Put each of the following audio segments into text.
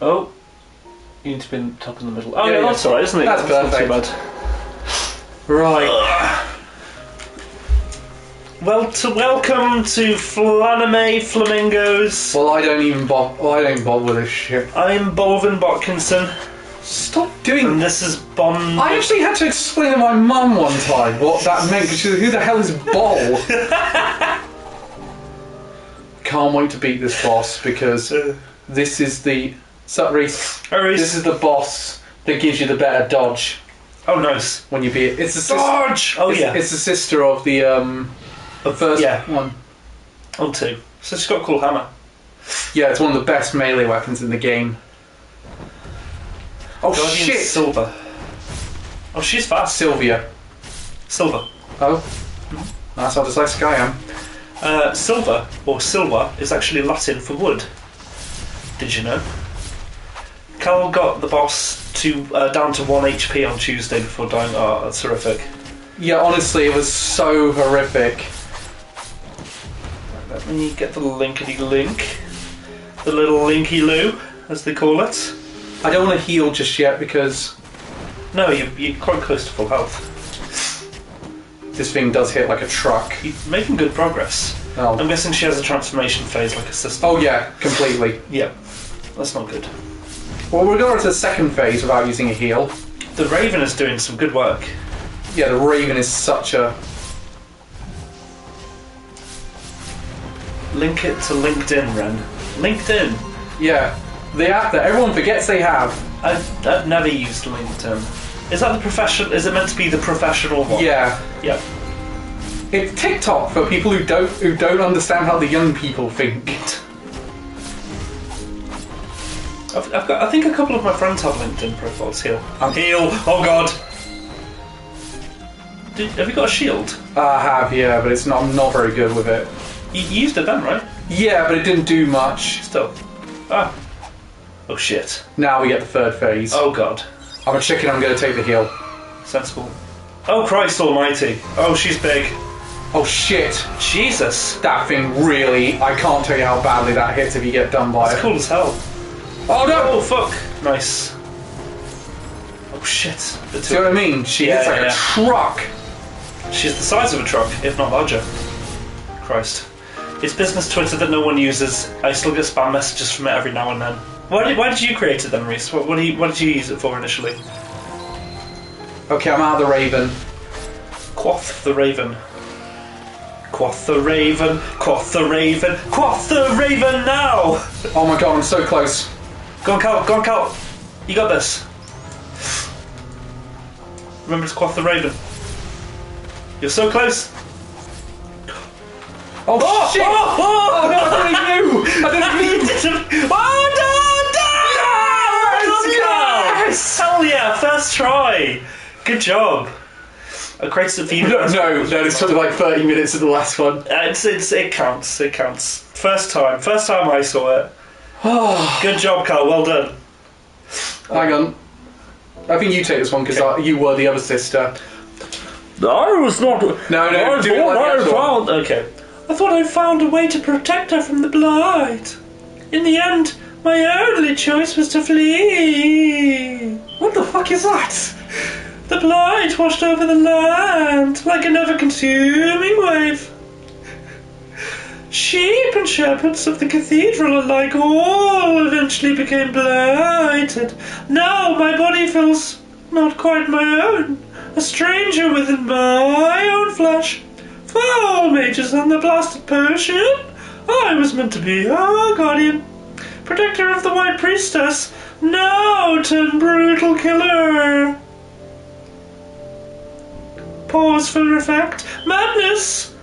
Oh, you need to be in the top in the middle. Oh, Yeah, that's alright, isn't it? That's perfect. Not too bad. Right. Welcome to Flaname Flamingos. Well, I don't bother with this shit. I'm Bolvin Botkinson, Stop doing and this. this is Bond. I actually had to explain to my mum one time what that meant, because she was, who the hell is Bol? Can't wait to beat this boss, because this is the... Sup, Reese? Hi, Reese. This is the boss that gives you the better dodge Oh, nice. when you beat it. It's the Dodge! Oh, yeah. It's the sister of the first one. On two. So she's got a cool hammer. Yeah, it's one of the best melee weapons in the game. Oh, Guardian shit! Silver. Oh, she's fast. Sylvia. Silver. Oh. That's how dyslexic I am. Silver, or silver, is actually Latin for wood. Did you know? Cal got the boss to down to 1 HP on Tuesday before dying. Oh, that's horrific. Yeah, honestly, it was so horrific. Let me get the linkity-link. The little linky-loo, as they call it. I don't want to heal just yet, because No, you're quite close to full health. this thing does hit like a truck. You're making good progress. Oh, I'm guessing she has a transformation phase like a sister. oh yeah, completely. Yeah, that's not good. Well, we're going to the second phase without using a heal. The Raven is doing some good work. Yeah, the Raven is such a... Link it to LinkedIn, Ren. LinkedIn. Yeah, the app that everyone forgets they have. I've never used LinkedIn. Is that the professional? Is it meant to be the professional one? Yeah. Yeah. It's TikTok for people who don't understand how the young people think. I think a couple of my friends have LinkedIn profiles. Heal. Oh God. Have you got a shield? I have, yeah, but I'm not very good with it. You used it then, right? Yeah, but it didn't do much. Still. Ah. Oh shit. Now we get the third phase. Oh God. I'm a chicken, I'm going to take the heal. Sensible. Oh Christ Almighty. Oh, she's big. Oh shit. Jesus. That thing really... I can't tell you how badly that hits if you get done by That's it. cool as hell. Oh no! Oh fuck. Nice. Oh shit. See what I mean? She hits like a truck. She's the size of a truck, if not larger. Christ. It's business Twitter that no one uses. I still get spam messages from it every now and then. Why did you create it then, Reese? What did you use it for initially? Okay, I'm out of the Raven. Quoth the Raven. Quoth the Raven. Quoth the Raven. Quoth the Raven now! Oh my god, I'm so close. Go on, Cal. Go on, Cal. You got this. Remember to quaff the Raven. You're so close. Oh, shit! Oh no, I didn't knew! I didn't knew! Yes! Hell yeah, first try. Good job. I created a few. No, this took like 30 minutes of the last one. It counts. It counts. First time I saw it. Good job, Carl. Well done. Hang on. I think you take this one because you were the other sister. I was not. No, do it like the actual one. Okay. I thought I found a way to protect her from the blight. In the end, my only choice was to flee. What the fuck is that? The blight washed over the land like a never-consuming wave. Sheep and shepherds of the cathedral alike all eventually became blighted. Now my body feels not quite my own, a stranger within my own flesh. Foul mages and the blasted potion. I was meant to be her guardian, protector of the White Priestess, now turned brutal killer. Pause for effect. Madness!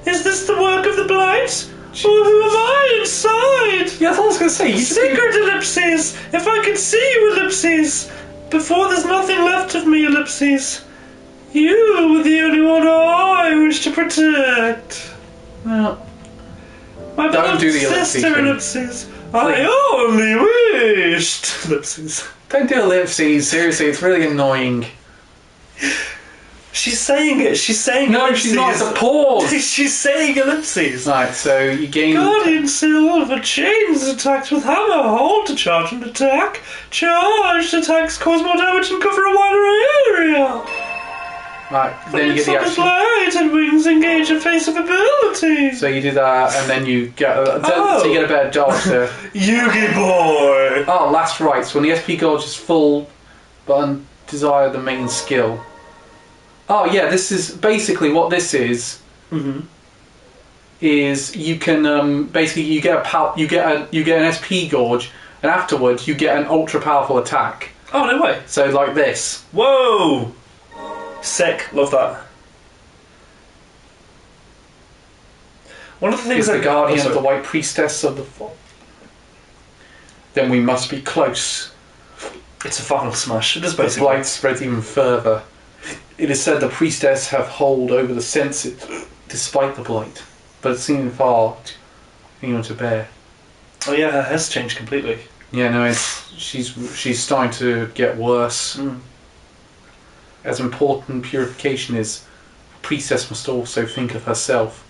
Is this the work of the blight? Or who am I inside? Yeah, I thought I was going to say... Secret ellipses! If I could see you, ellipses! Before there's nothing left of me, ellipses. You were the only one I wish to protect. Well, my don't do the sister, ellipses. I only wished. Ellipses. Don't do ellipses, seriously, it's really annoying. She's saying it. She's saying No, ellipses. she's not. It's a pause. She's saying ellipses. Right, so you gain... Guardian Silver chains attacks with hammer. Hold to charge and attack. Charged attacks cause more damage and cover a wider area. Right, then you get the action. Blade and wings engage evasive ability. So you do that, and then you get... So you get a better dodge there. Yugi boy. Oh, last right. So when the SP gauge is full, but undesire the main skill... Oh yeah, this is basically what this is. Mm-hmm. Is you can basically you get an SP gorge, and afterwards you get an ultra powerful attack. Oh no way! So like this. Whoa! Sick, love that. One of the things is the guardian of the White Priestess of the Fall. Then we must be close. It's a final smash. It is The basically. blight spreads even further. It is said the priestess have hold over the senses despite the blight, but it seems far to bear. Oh yeah, her hair's changed completely. Yeah, no, she's starting to get worse. Mm. As important purification is, a priestess must also think of herself.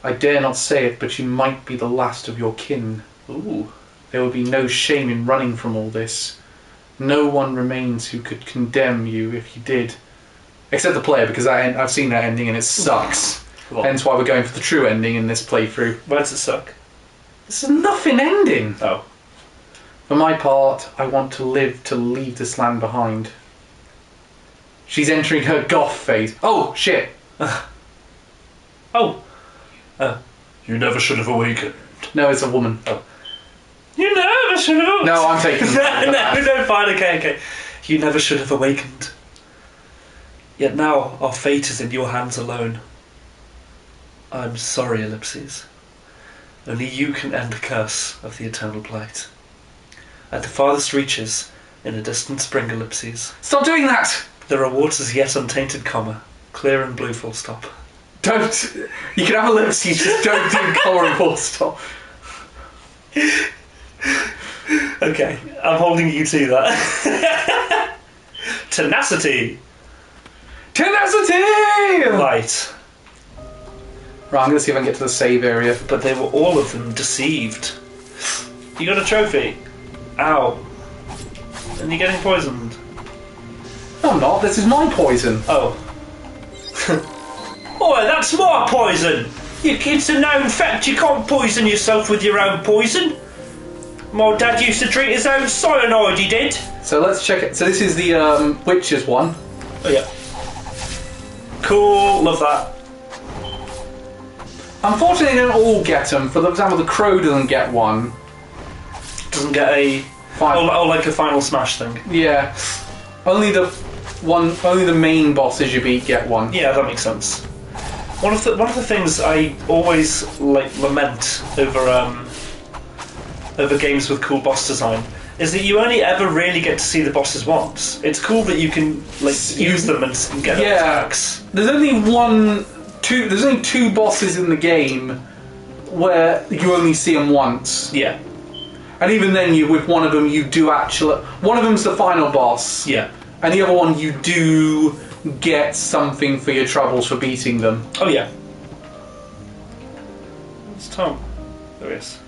I dare not say it, but you might be the last of your kin. Ooh. There will be no shame in running from all this. No one remains who could condemn you if you did. Except the player, because I've seen that ending and it sucks. What? Hence why we're going for the true ending in this playthrough. Why does it suck? This is a nothing ending. Oh. For my part, I want to live to leave this land behind. She's entering her goth phase. Oh, shit. Oh. You never should have awakened. No, it's a woman. Oh. You never should have. No, I'm taking no, fine, okay. You never should have awakened. Yet now our fate is in your hands alone. I'm sorry, Ellipses. Only you can end the curse of the eternal blight. At the farthest reaches, in a distant spring, Ellipses, Stop doing that! there are waters yet untainted, comma, clear and blue, full stop. Don't. You can have ellipses, just don't do colour and full stop. Okay, I'm holding you to that. Tenacity! Tenacity! Right. Right, I'm going to see if I can get to the save area. But they were all of them deceived. You got a trophy. Ow. And you're getting poisoned. No, I'm not. This is my poison. Oh. Oi, that's my poison! You kids are known fact, you can't poison yourself with your own poison. My dad used to drink his own cyanide, he did. So let's check it. So this is the Witches one. Oh yeah. Cool, love that. Unfortunately, they don't all get them. For example, the Crow doesn't get one. Doesn't get a... Oh, like a final smash thing. Yeah. Only the main bosses you beat get one. Yeah, that makes sense. One of the things I always lament over games with cool boss design is that you only ever really get to see the bosses once. It's cool that you can use them and get attacks. There's only There's only two bosses in the game where you only see them once. Yeah. And even then, with one of them, you do actually... One of them's the final boss. Yeah. And the other one, you do get something for your troubles for beating them. Oh, yeah. It's Tom. There he is.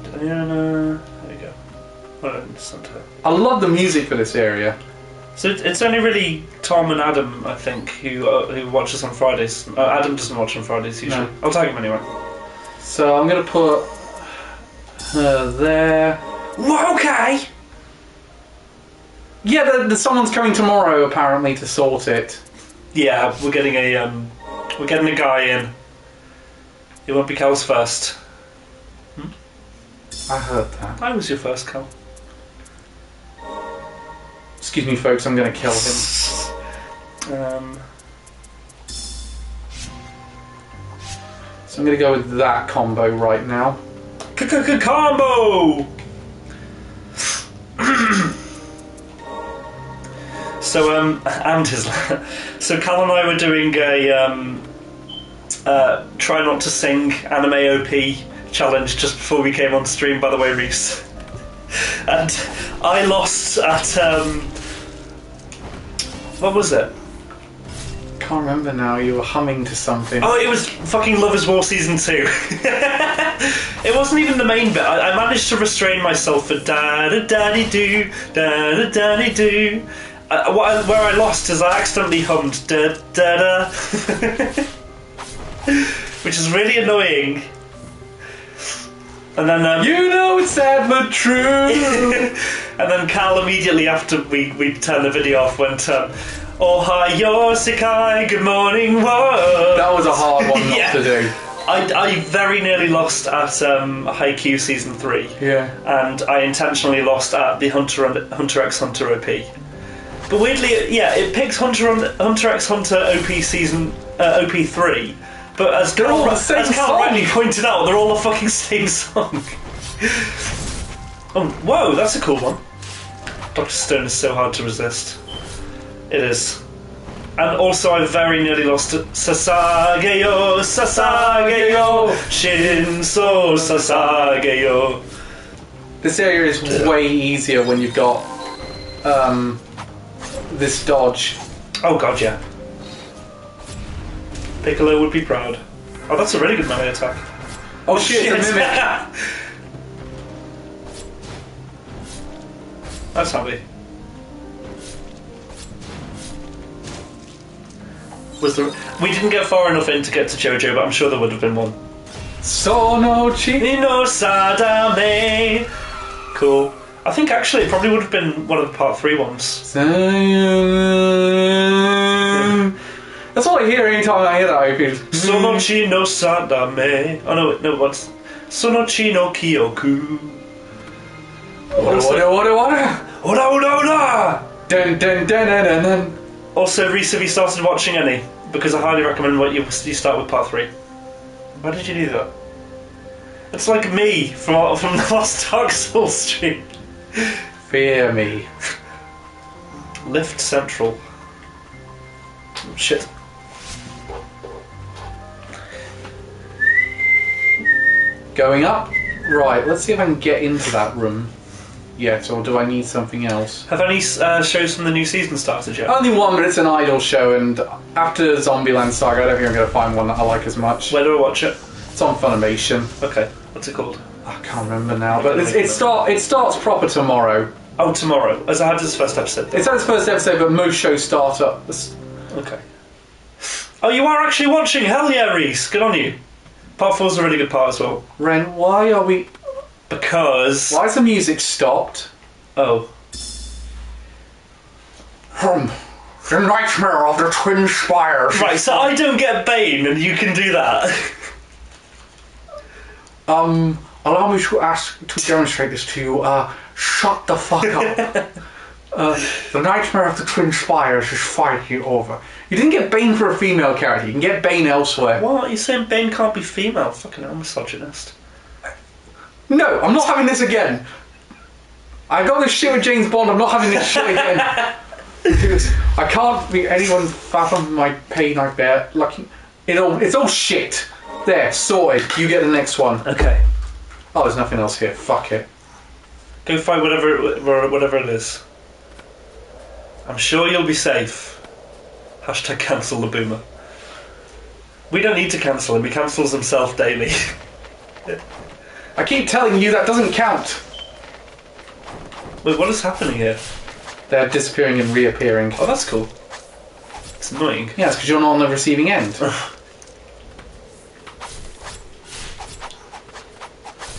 Diana... There we go. Oh, it's not her. I love the music for this area. So it's only really Tom and Adam, I think, who watch us on Fridays. Adam doesn't watch on Fridays usually. No. I'll tag him anyway. So I'm going to put her there. Well, okay. Yeah, someone's coming tomorrow apparently to sort it. Yeah, we're getting a guy in. It won't be Cal's first. I heard that. I was your first, Cal. Excuse me, folks, I'm going to kill him. So I'm going to go with that combo right now. Combo! So Cal and I were doing a try not to sing anime OP challenge just before we came on stream, by the way, Reese. And I lost at what was it? can't remember now. You were humming to something. Oh, it was fucking Love Is War Season 2. It wasn't even the main bit. I managed to restrain myself for da-da-da-dee-doo, da-da-da-dee-doo. Where I lost is I accidentally hummed da-da-da. Which is really annoying. And then you know it's sad but true. And then Cal immediately after we turned the video off went Ohio Sekai, good morning world. That was a hard one not to do. I very nearly lost at Haikyuu Season 3. Yeah. And I intentionally lost at the Hunter x Hunter OP. But weirdly, it picks Hunter x Hunter OP Season OP 3. But as Cal rightly pointed out, they're all the fucking same song. Oh, whoa, that's a cool one. Dr. Stone is so hard to resist. It is. And also I very nearly lost it. Sasageyo, Sasageyo, Shinso Sasageyo. This area is way easier when you've got this dodge. Oh god, yeah. Piccolo would be proud. Oh, that's a really good melee attack. Oh shit, the mimic. That's happy. We didn't get far enough in to get to JoJo, but I'm sure there would have been one. Sono Chini no Sadame. Cool. I think actually it probably would have been one of the part 3 ones. That's all I hear anytime I hear that. I feel Sonochi no Sadame. Oh no, what's Sonochi no Kyoku. Ora. Dun. Also, Reese, have you started watching any? Because I highly recommend you start with part 3. Why did you do that? It's like me from the last Dark Souls stream. Fear me. Lift Central. Shit. Going up? Right, let's see if I can get into that room yet, or do I need something else? Have any shows from the new season started yet? Only one, but it's an idol show, and after Zombieland Saga, I don't think I'm going to find one that I like as much. Where do I watch it? It's on Funimation. Okay, what's it called? I can't remember now, but it starts proper tomorrow. Oh, tomorrow. As I had this first episode. It's its first episode, but most shows start up. Okay. Oh, you are actually watching? Hell yeah, Reese. Good on you. Part 4's a really good part as well. Ren, why are we... Because... Why is the music stopped? Oh. The nightmare of the twin spires. Right, so I don't get Bane and you can do that. Allow me to demonstrate this to you. Shut the fuck up. The nightmare of the twin spires is fighting over. You didn't get Bane for a female character. You can get Bane elsewhere. What? You're saying Bane can't be female? Fucking hell, misogynist. No, I'm not having this again. I got this shit with James Bond. I'm not having this shit again. I can't make anyone fathom my pain I bear. It's all shit. There, sorted. You get the next one. Okay. Oh, there's nothing else here. Fuck it. Go fight whatever it is. I'm sure you'll be safe. Hashtag cancel the boomer. We don't need to cancel him. He cancels himself daily. I keep telling you that doesn't count. Wait, what is happening here? They're disappearing and reappearing. Oh, that's cool. It's annoying. Yeah, it's because you're not on the receiving end.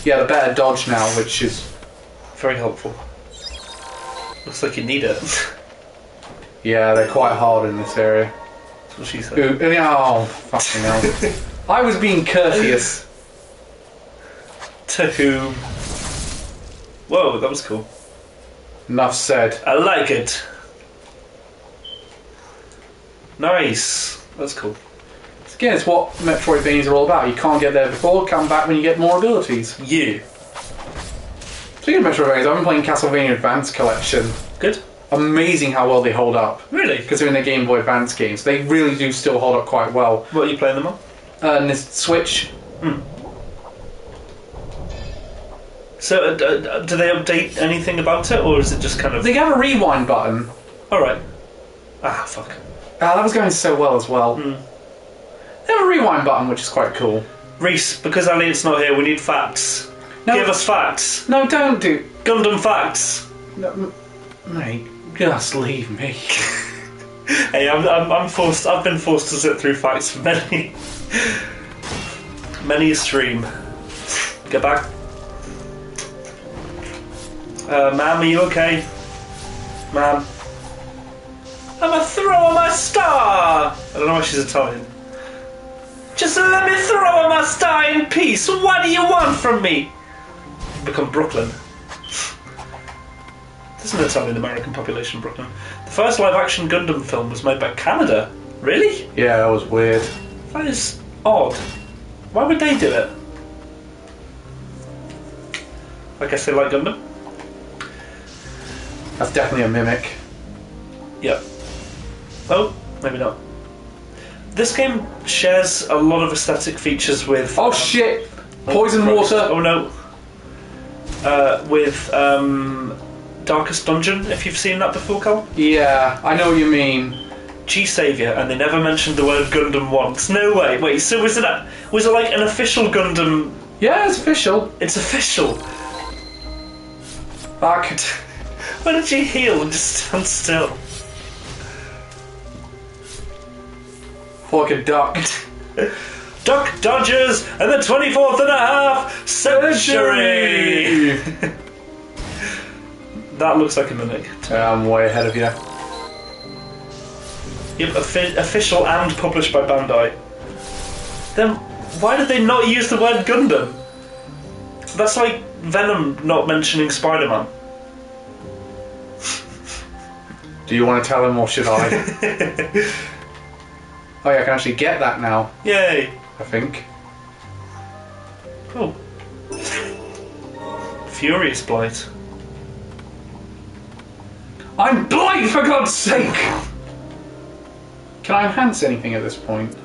Yeah, the better dodge now, which is... very helpful. Looks like you need it. Yeah, they're quite hard in this area. That's what she said. Oh, fucking hell. I was being courteous. To whom? Whoa, that was cool. Enough said. I like it. Nice. That's cool. Again, it's what Metroidvanias are all about. You can't get there before, come back when you get more abilities. You. Speaking of Metroidvanias, I've been playing Castlevania Advance Collection. Good. Amazing how well they hold up. Really? Because they're in the Game Boy Advance games. They really do still hold up quite well. What are you playing them on? And this Switch. So, do they update anything about it, or is it just kind of... They have a rewind button. Alright. Ah, fuck. that was going so well as well. Mm. They have a rewind button, which is quite cool. Reese, because Elliot's not here, we need facts. No. Give us facts. No, don't do... Gundam facts. No, mate, just leave me. Hey, I'm forced. I've been forced to sit through facts for many a stream. Get back. Ma'am, are you okay? Ma'am. I'm a throw my star! I don't know why she's Italian. Just let me throw my star in peace. What do you want from me? Become Brooklyn. There's an Italian-American population in Brooklyn. The first live-action Gundam film was made by Canada. Really? Yeah, that was weird. That is odd. Why would they do it? I guess they like Gundam. That's definitely a mimic. Yep. Oh, maybe not. This game shares a lot of aesthetic features with... Oh shit! Poison water! Oh no. With Darkest Dungeon, if you've seen that before, Carl. Yeah, I know what you mean. G-Saviour, and they never mentioned the word Gundam once. No way. Wait, so was it like an official Gundam? Yeah, it's official. It's official. Fuck. Why did you heal and just stand still? Like a duck. Duck Dodgers and the 24th and a half century! That looks like a mimic. Yeah, I'm way ahead of you. Yep, official and published by Bandai. Then why did they not use the word Gundam? That's like Venom not mentioning Spider-Man. Do you want to tell him or should I? Oh yeah, I can actually get that now. Yay! I think. Cool. Furious Blight. I'm blind, for God's sake! Can I enhance anything at this point?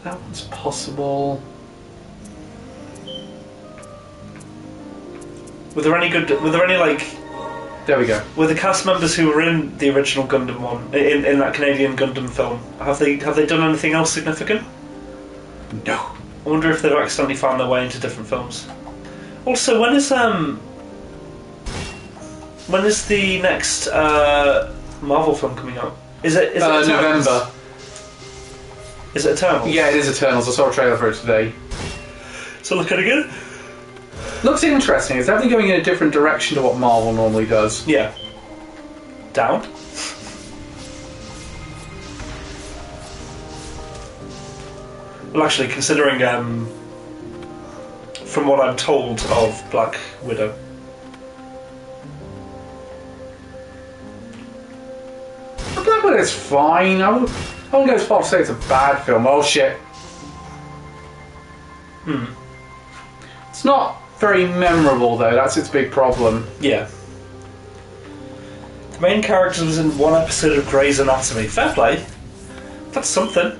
That one's possible. Were there any like... There we go. Were the cast members who were in the original Gundam one, in that Canadian Gundam film, have they done anything else significant? No. I wonder if they've accidentally found their way into different films. Also, when is the next Marvel film coming out? Is it Eternals? November. Is it Eternals? Yeah, it is Eternals. I saw a trailer for it today. So look at it again. Looks interesting. It's definitely going in a different direction to what Marvel normally does. Yeah. Down. Well, actually, considering from what I'm told of Black Widow. Black Widow's fine. I wouldn't go as far to say it's a bad film. Oh shit. It's not very memorable though, that's its big problem. Yeah. The main character was in one episode of Grey's Anatomy. Fair play. That's something.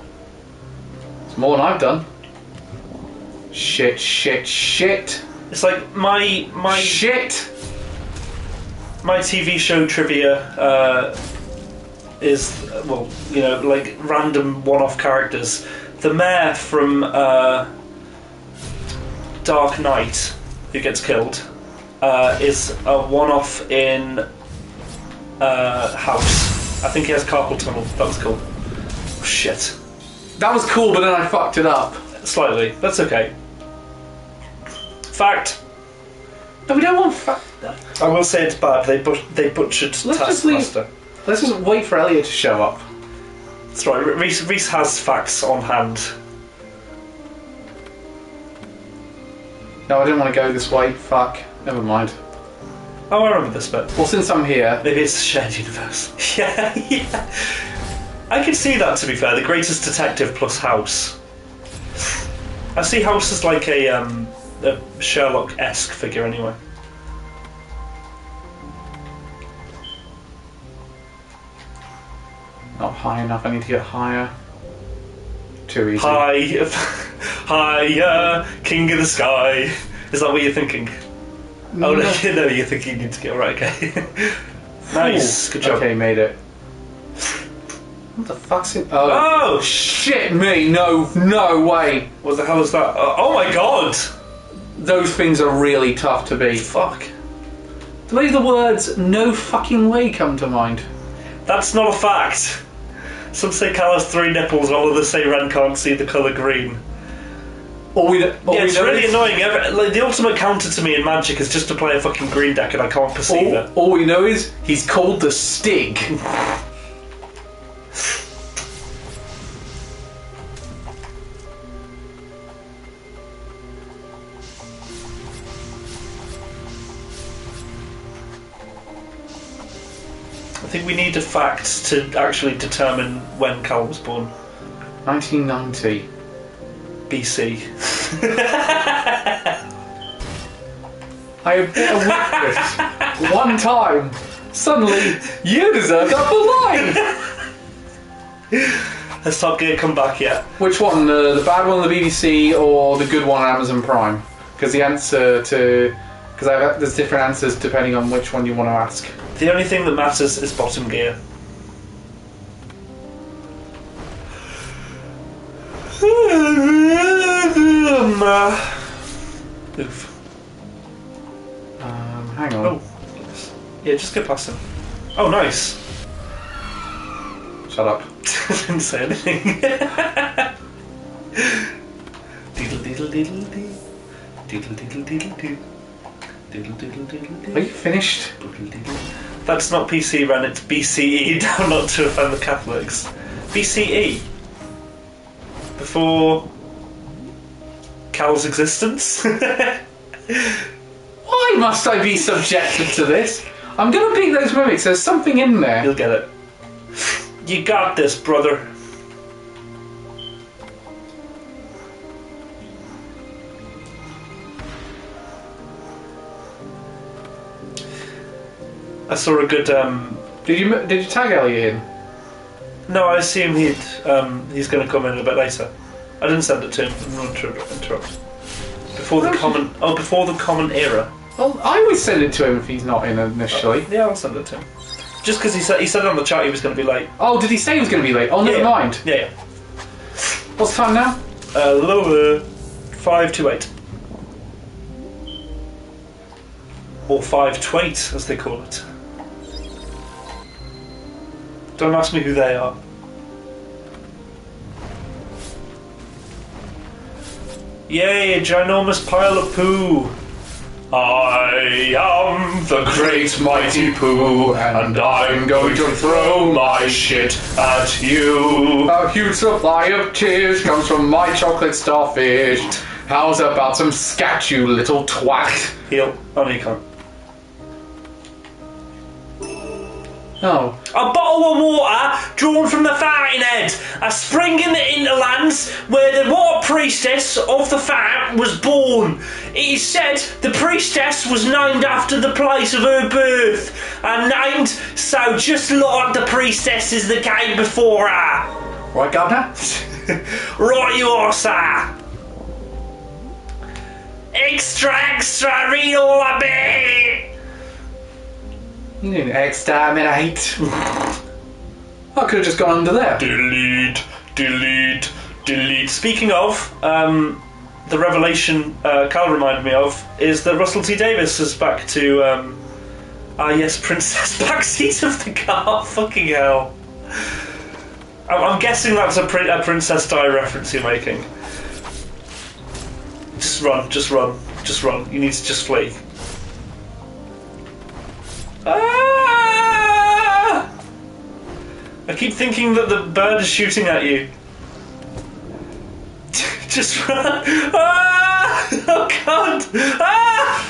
It's more than I've done. Shit, shit, shit. It's like my Shit! My TV show trivia is, well, you know, like random one-off characters. The mayor from Dark Knight, who gets killed, is a one-off in House. I think he has carpal tunnel. That was cool. Oh, shit. That was cool, but then I fucked it up. Slightly. That's okay. Fact. No, we don't want fact. I will say it's bad. They butchered Taskmaster. Let's just wait for Elliot to show up. That's right. Reese has facts on hand. No, I didn't want to go this way. Fuck. Never mind. Oh, I remember this bit. Well, since I'm here... Maybe it's a shared universe. Yeah. I can see that, to be fair. The Greatest Detective plus House. I see House as like a Sherlock-esque figure, anyway. Not high enough. I need to get higher. Too easy. Higher, King of the Sky. Is that what you're thinking? No. Oh no, no, you're thinking you need to get right. Okay. Nice, good job. Okay, made it. What the fuck's it? Oh, shit me! No way! What the hell is that? Oh my god! Those things are really tough to beat. Fuck. Do the words "no fucking way" come to mind? That's not a fact. Some say Cal has 3 nipples, while others say Ren can't see the colour green. It's really annoying. Like, the ultimate counter to me in Magic is just to play a fucking green deck, and I can't perceive it. All we know is he's called the Stig. I think we need a fact to actually determine when Cal was born. 1990. BC. I have been a witness one time. Suddenly, you deserved up the line. Has Top Gear come back yet? Which one? The bad one on the BBC or the good one on Amazon Prime? Because the answer to... Because there's different answers depending on which one you want to ask. The only thing that matters is bottom gear. Oof. Hang on. Oh, yes. Yeah, just get past him. Oh, nice. Shut up. Didn't say anything. Diddle diddle diddle dee. Diddle diddle diddle dee. Diddle diddle diddle dee. Are you finished? That's not PC, Ren, it's BCE, down not to offend the Catholics. BCE. Before Cal's existence. Why must I be subjected to this? I'm gonna pick those mimics, there's something in there. You'll get it. You got this, brother. I saw a good. Did you tag Elliot in? No, I assume he's going to come in a bit later. I didn't send it to him. I'm not interrupt. Before the common era. Well, I always send it to him if he's not in initially. Yeah, I'll send it to him. Just because he said on the chat he was going to be late. Oh, did he say he was going to be late? Oh, never mind. Yeah. What's the time now? Lower 5 to 8. Or 5 to 8, as they call it. Don't ask me who they are. Yay, a ginormous pile of poo. I am the great mighty poo, and I'm going to throw my shit at you. A huge supply of tears comes from my chocolate starfish. How's about some scat, you little twat? Heal. Oh, no, you can't. Oh. A bottle of water drawn from the fountainhead, a spring in the hinterlands where the water priestess of the fount was born. It is said the priestess was named after the place of her birth, and named so just like the priestesses that came before her. Right, Governor? Right you are, sir. Extra, read all a bit. You need an exterminate. I could have just gone under there. Delete. Speaking of, the revelation Cal reminded me of is that Russell T Davies is back to, yes, Princess backseat of the car. Fucking hell. I'm guessing that's a Princess Di reference you're making. Just run. You need to just flee. Ah! I keep thinking that the bird is shooting at you. Just run. Ah! Oh God! Ah!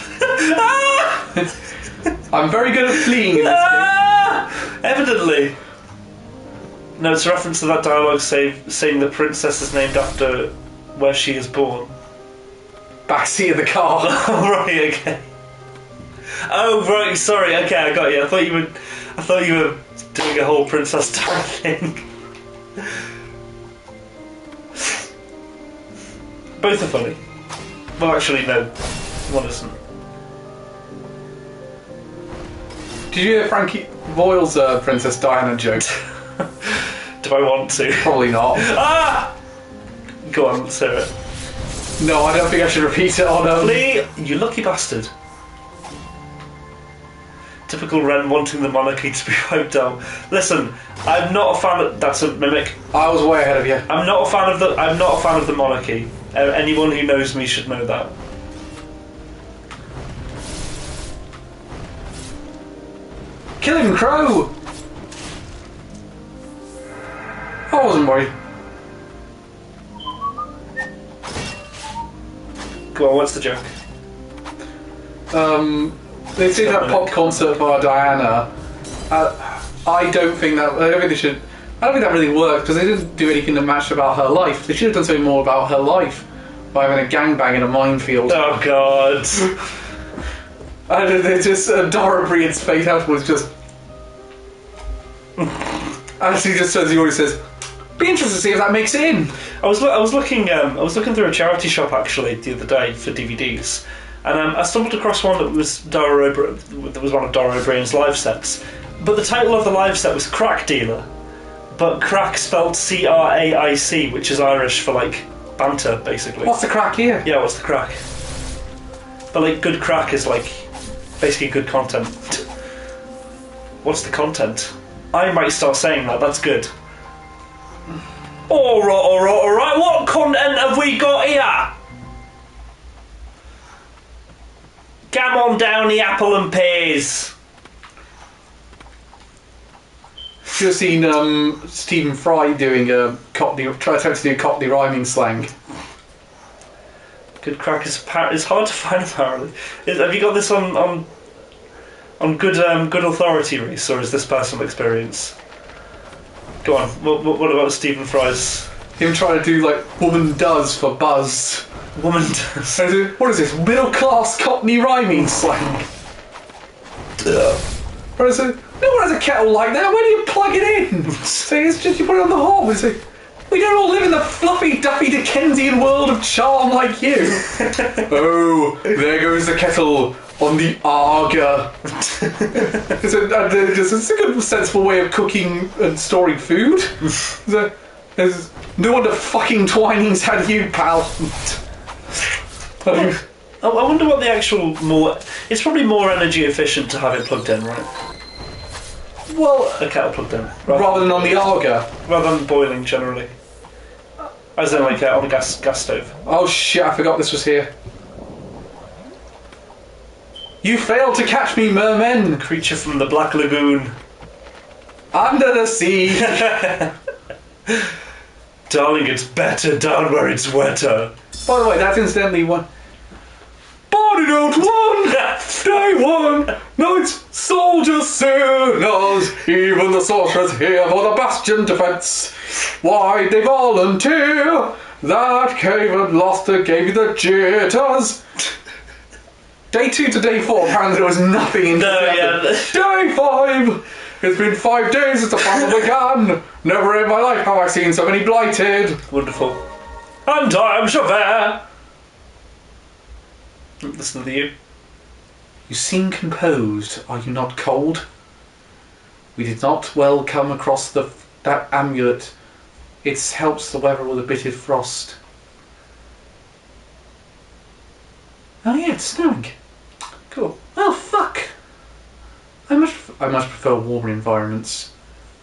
Ah! I'm very good at fleeing in this ah! Evidently. No, it's a reference to that dialogue saying the princess is named after where she is born. Backseat of the car. Oh, right, okay. Oh, right, sorry, okay, I got you. I thought you were doing a whole Princess Di thing. Both are funny. Well, actually, no. One isn't. Did you hear Frankie Boyle's Princess Diana joke? Do I want to? Probably not. Ah! Go on, let's hear it. No, I don't think I should repeat it on... Lee, you lucky bastard. Typical Ren wanting the monarchy to be wiped out. Listen, I'm not a fan of... That's a mimic. I was way ahead of you. I'm not a fan of the monarchy. Anyone who knows me should know that. Kill him, Crow! I wasn't worried. Go on, what's the joke? They did that pop concert for Diana. I don't think that really worked because they didn't do anything that matched about her life. They should have done something more about her life by having a gangbang in a minefield. Oh God! And they just Dara Brian's fate out was just. Actually, just as he always says, be interested to see if that makes it in. I was looking through a charity shop actually the other day for DVDs, and I stumbled across one that was one of Dara O'Brien's live sets. But the title of the live set was Crack Dealer, but crack spelled CRAIC, which is Irish for like banter, basically. What's the crack here? Yeah, what's the crack? But like good crack is like basically good content. What's the content? I might start saying that. That's good. Alright, what content have we got here? Come on down the apple and pears. Should have seen Stephen Fry doing a Cockney, trying to do Cockney rhyming slang. Good crack is hard to find apparently. Have you got this on good authority, Reese, or is this personal experience? Go on. What about Stephen Fry's? Him trying to do like woman does for buzz. Woman does. What is this? Middle class Cockney rhyming slang. Or is it? No one has a kettle like that. Where do you plug it in? So it's just you put it on the hob. Is it? We don't all live in the fluffy, duffy Dickensian world of charm like you. Oh, there goes the kettle on the Arga. It's a good, sensible way of cooking and storing food. There's no wonder fucking Twining's had you, pal. I wonder what the actual more... It's probably more energy efficient to have it plugged in, right? Well, a kettle plugged in. Rather than on the Arga. Rather than boiling, generally. As in, like, on a gas stove. Oh shit, I forgot this was here. You failed to catch me, merman! Creature from the Black Lagoon. Under the sea! Darling, it's better down where it's wetter. By the way, that's incidentally one. Body don't won! Day one! Knights, soldiers, sailors, even the sorcerers here for the bastion defence. Why'd they volunteer? That cave at lost that gave you the jitters. Day 2 to day 4, apparently there was nothing in Day 5! It's been 5 days since the battle began. Never in my life have I seen so many blighted. Wonderful. And I'm Javert. Listen to you. You seem composed. Are you not cold? We did not well come across that amulet. It helps the weather with a bit of frost. Oh yeah, it's snowing. Cool. Oh fuck. I much prefer warmer environments.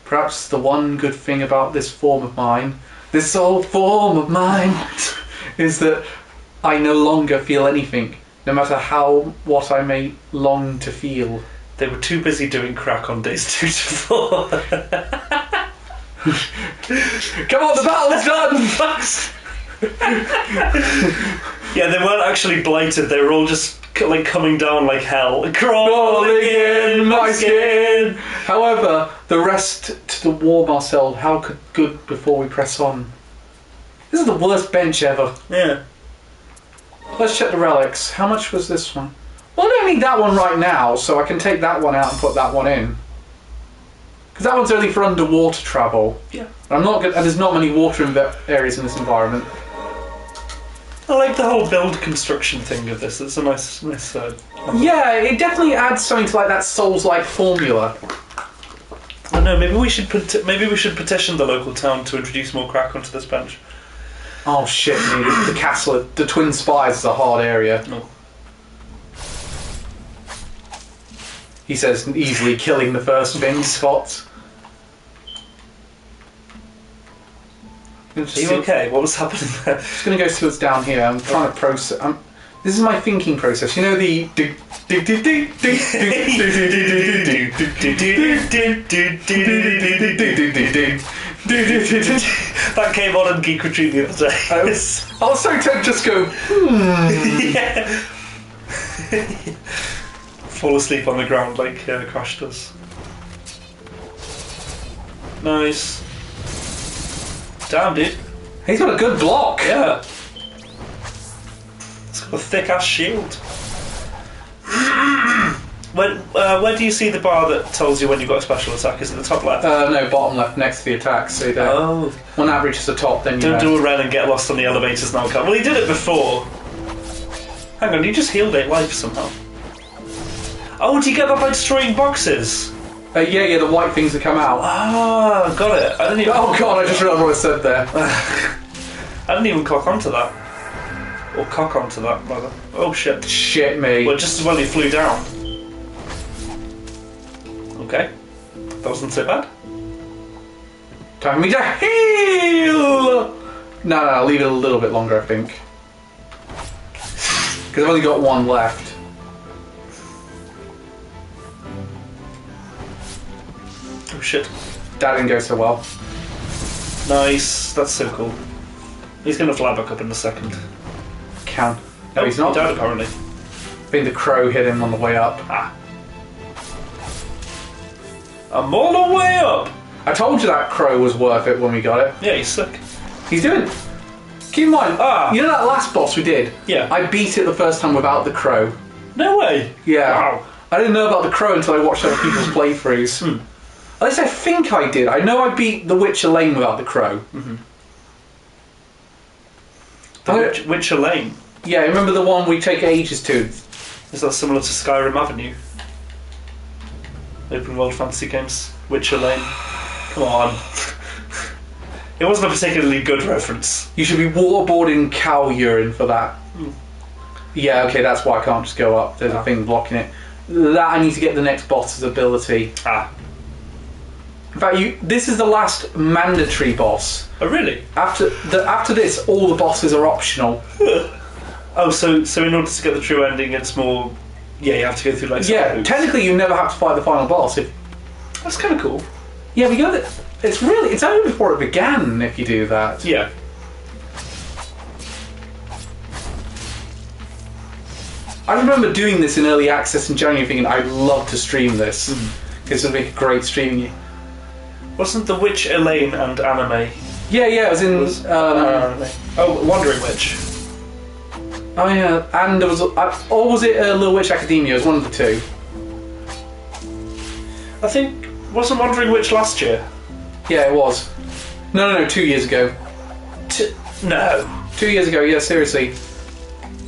Perhaps the one good thing about this form of mine, this old form of mine, is that I no longer feel anything, no matter what I may long to feel. They were too busy doing crack on days 2 to 4. Come on, the battle's done! Yeah, they weren't actually blighted, they were all just like coming down like hell. Crawling in my skin! However, the rest to warm ourselves, how good before we press on. This is the worst bench ever. Yeah. Let's check the relics. How much was this one? Well, I don't need that one right now, so I can take that one out and put that one in. Because that one's only for underwater travel. Yeah. And there's not many water areas in this environment. I like the whole build construction thing of this. It's a nice. Yeah, it definitely adds something to like that Souls-like formula. I don't know. Maybe we should petition the local town to introduce more crack onto this bench. Oh shit! The castle, the Twin Spires is a hard area. No. He says, easily killing the first bin spot. Are you okay? What was happening there? I'm just going to go see what's down here. I'm trying to process. This is my thinking process. You know the. That came on in Geek Retreat the other day. I was so tempted to just go. Yeah. Fall asleep on the ground like Crash does. Nice. Damn, dude. He's got a good block. Yeah. It's got a thick ass shield. Where do you see the bar that tells you when you've got a special attack? Is it the top left? No, bottom left next to the attack. So that when that reaches the top, then you don't do a run and get lost on the elevators now. Well, he did it before. Hang on, you just healed 8 life somehow. Oh, do you get that by destroying boxes? Yeah, the white things that come out. Ah, got it. I didn't even. Oh god, I just realised what I said there. I didn't even cock onto that. Or cock onto that, rather. Oh shit. Shit me. Well, just as well he flew down. Okay. That wasn't so bad. Time for me to heal! No, leave it a little bit longer, I think. Because I've only got 1 left. Oh shit. That didn't go so well. Nice. That's so cool. He's going to fly back up in a second. No, he's not. He died apparently. I think the crow hit him on the way up. Ah. I'm all the way up! I told you that crow was worth it when we got it. Yeah, he's sick. He's doing. Keep in mind, you know that last boss we did? Yeah. I beat it the first time without the crow. No way! Yeah. Wow. I didn't know about the crow until I watched other people's playthroughs. At least I think I did. I know I beat the Witcher Lane without the crow. Mm-hmm. The Witcher Lane? Yeah, remember the one we take ages to? Is that similar to Skyrim Avenue? Open world fantasy games. Witcher Lane. Come on. It wasn't a particularly good reference. You should be waterboarding cow urine for that. Yeah, okay, that's why I can't just go up. There's a thing blocking it. That I need to get the next boss's ability. In fact, this is the last mandatory boss. Oh, really? After this, all the bosses are optional. Oh, so in order to get the true ending, it's more... Yeah, you have to go through like... Yeah, technically you never have to fight the final boss. That's kind of cool. Yeah, we got it. It's only before it began if you do that. Yeah. I remember doing this in early access in January thinking I'd love to stream this. Because it would make a great streaming. Wasn't The Witch Elaine and anime? Yeah, it was in... Wandering Witch. Oh yeah, and there was... or was it Little Witch Academia? It was one of the two. I think... Wasn't Wandering Witch last year? Yeah, it was. No, 2 years ago. No. 2 years ago, yeah, seriously.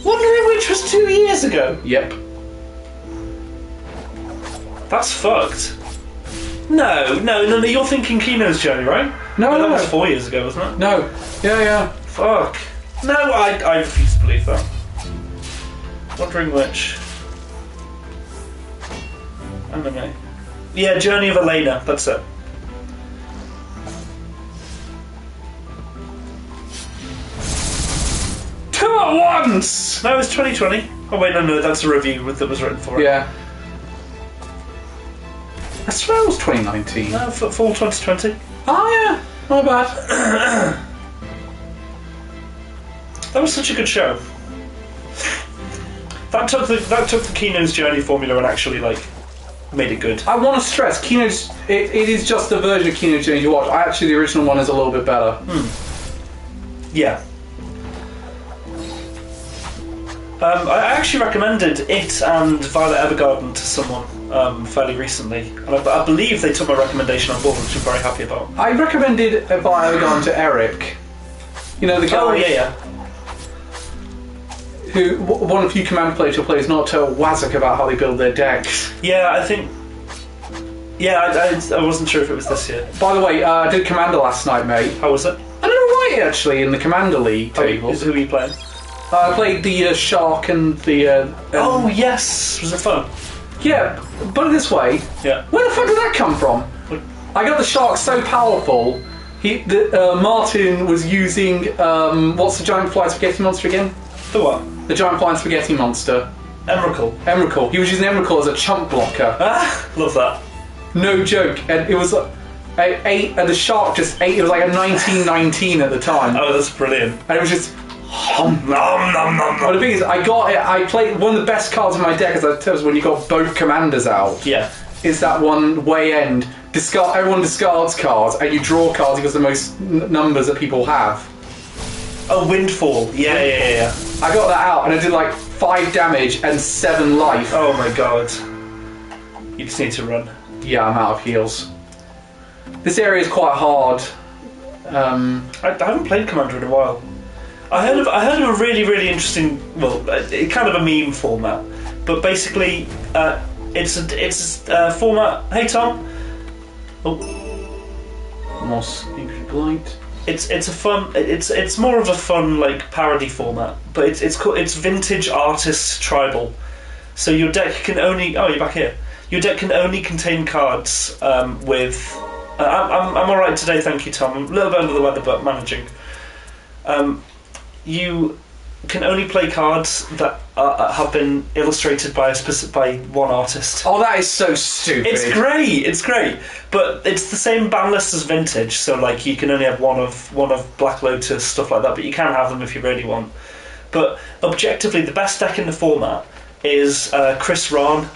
Wandering Witch was 2 years ago? Yep. That's fucked. No, you're thinking Kino's Journey, right? No, that was 4 years ago, wasn't it? No. Yeah. Fuck. No, I refuse to believe that. Wandering Witch. Anime. Yeah, Journey of Elena, that's it. Two at once! No, it's 2020. Oh wait, no, that's a review that was written for it. Yeah. I swear it was 2019. No, fall 2020. Oh yeah, not bad. That was such a good show. That took the Kino's Journey formula and actually made it good. I want to stress, Kino's it is just the version of Kino's Journey you watch. Actually, the original one is a little bit better. Yeah. I actually recommended it and Violet Evergarden to someone fairly recently, and I believe they took my recommendation on board, which I'm very happy about. I recommended Violet Evergarden to Eric. You know the guy. Oh yeah. one of the few Commander players who plays not tell Wazak about how they build their decks. Yeah, I think. Yeah, I wasn't sure if it was this year. By the way, I did Commander last night, mate. How was it? I don't know why, actually, in the Commander League tables. Who are you playing? I played the Shark and the... oh, yes! Was it fun? Yeah, put it this way. Yeah. Where the fuck did that come from? I got the Shark so powerful, Martin was using... what's the giant flying spaghetti monster again? The what? The giant flying spaghetti monster. Emrakul. He was using Emrakul as a chump blocker. Ah, love that. No joke. And it was... and the Shark just ate... It was like a 1919 at the time. Oh, that's brilliant. And it was just... Nom, nom, nom, nom. But the thing is, I played one of the best cards in my deck, as I tell you, when you got both commanders out. Yeah. Is that one way end. Everyone discards cards, and you draw cards because the most numbers that people have. Oh, Windfall. Yeah. I got that out, and I did like 5 damage and 7 life. Oh my god. You just need to run. Yeah, I'm out of heals. This area is quite hard. I haven't played Commander in a while. I heard of a really, really interesting, well, kind of a meme format, but basically, it's a format. Hey Tom. Oh. Moss Blight. It's a fun. It's more of a fun like parody format, but it's vintage artist tribal. So your deck can only. Oh, you're back here. Your deck can only contain cards with. I'm all right today, thank you, Tom. I'm a little bit under the weather, but managing. You can only play cards that have been illustrated by one artist. Oh, that is so stupid. It's great, but it's the same ban list as Vintage. So like you can only have one of Black Lotus, stuff like that. But you can have them if you really want. But objectively, the best deck in the format is Chris Rahn.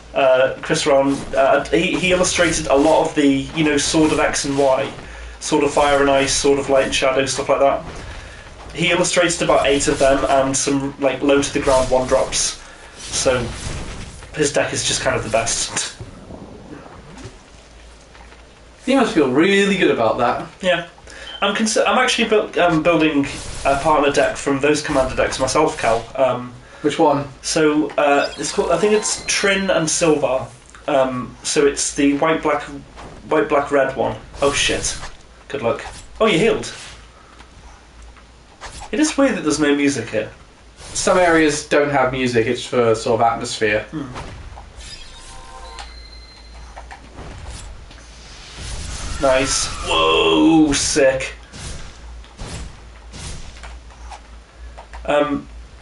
He illustrated a lot of the Sword of X and Y, Sword of Fire and Ice, Sword of Light and Shadow, stuff like that. He illustrated about 8 of them and some like low to the ground 1-drops. So his deck is just kind of the best. You must feel really good about that. Yeah, I'm actually building a partner deck from those Commander decks myself, Cal. Which one? So it's called. I think it's Trin and Silvar. So it's the white black red one. Oh shit! Good luck. Oh, you healed. It is weird that there's no music here. Some areas don't have music, it's for sort of atmosphere. Nice. Whoa, sick.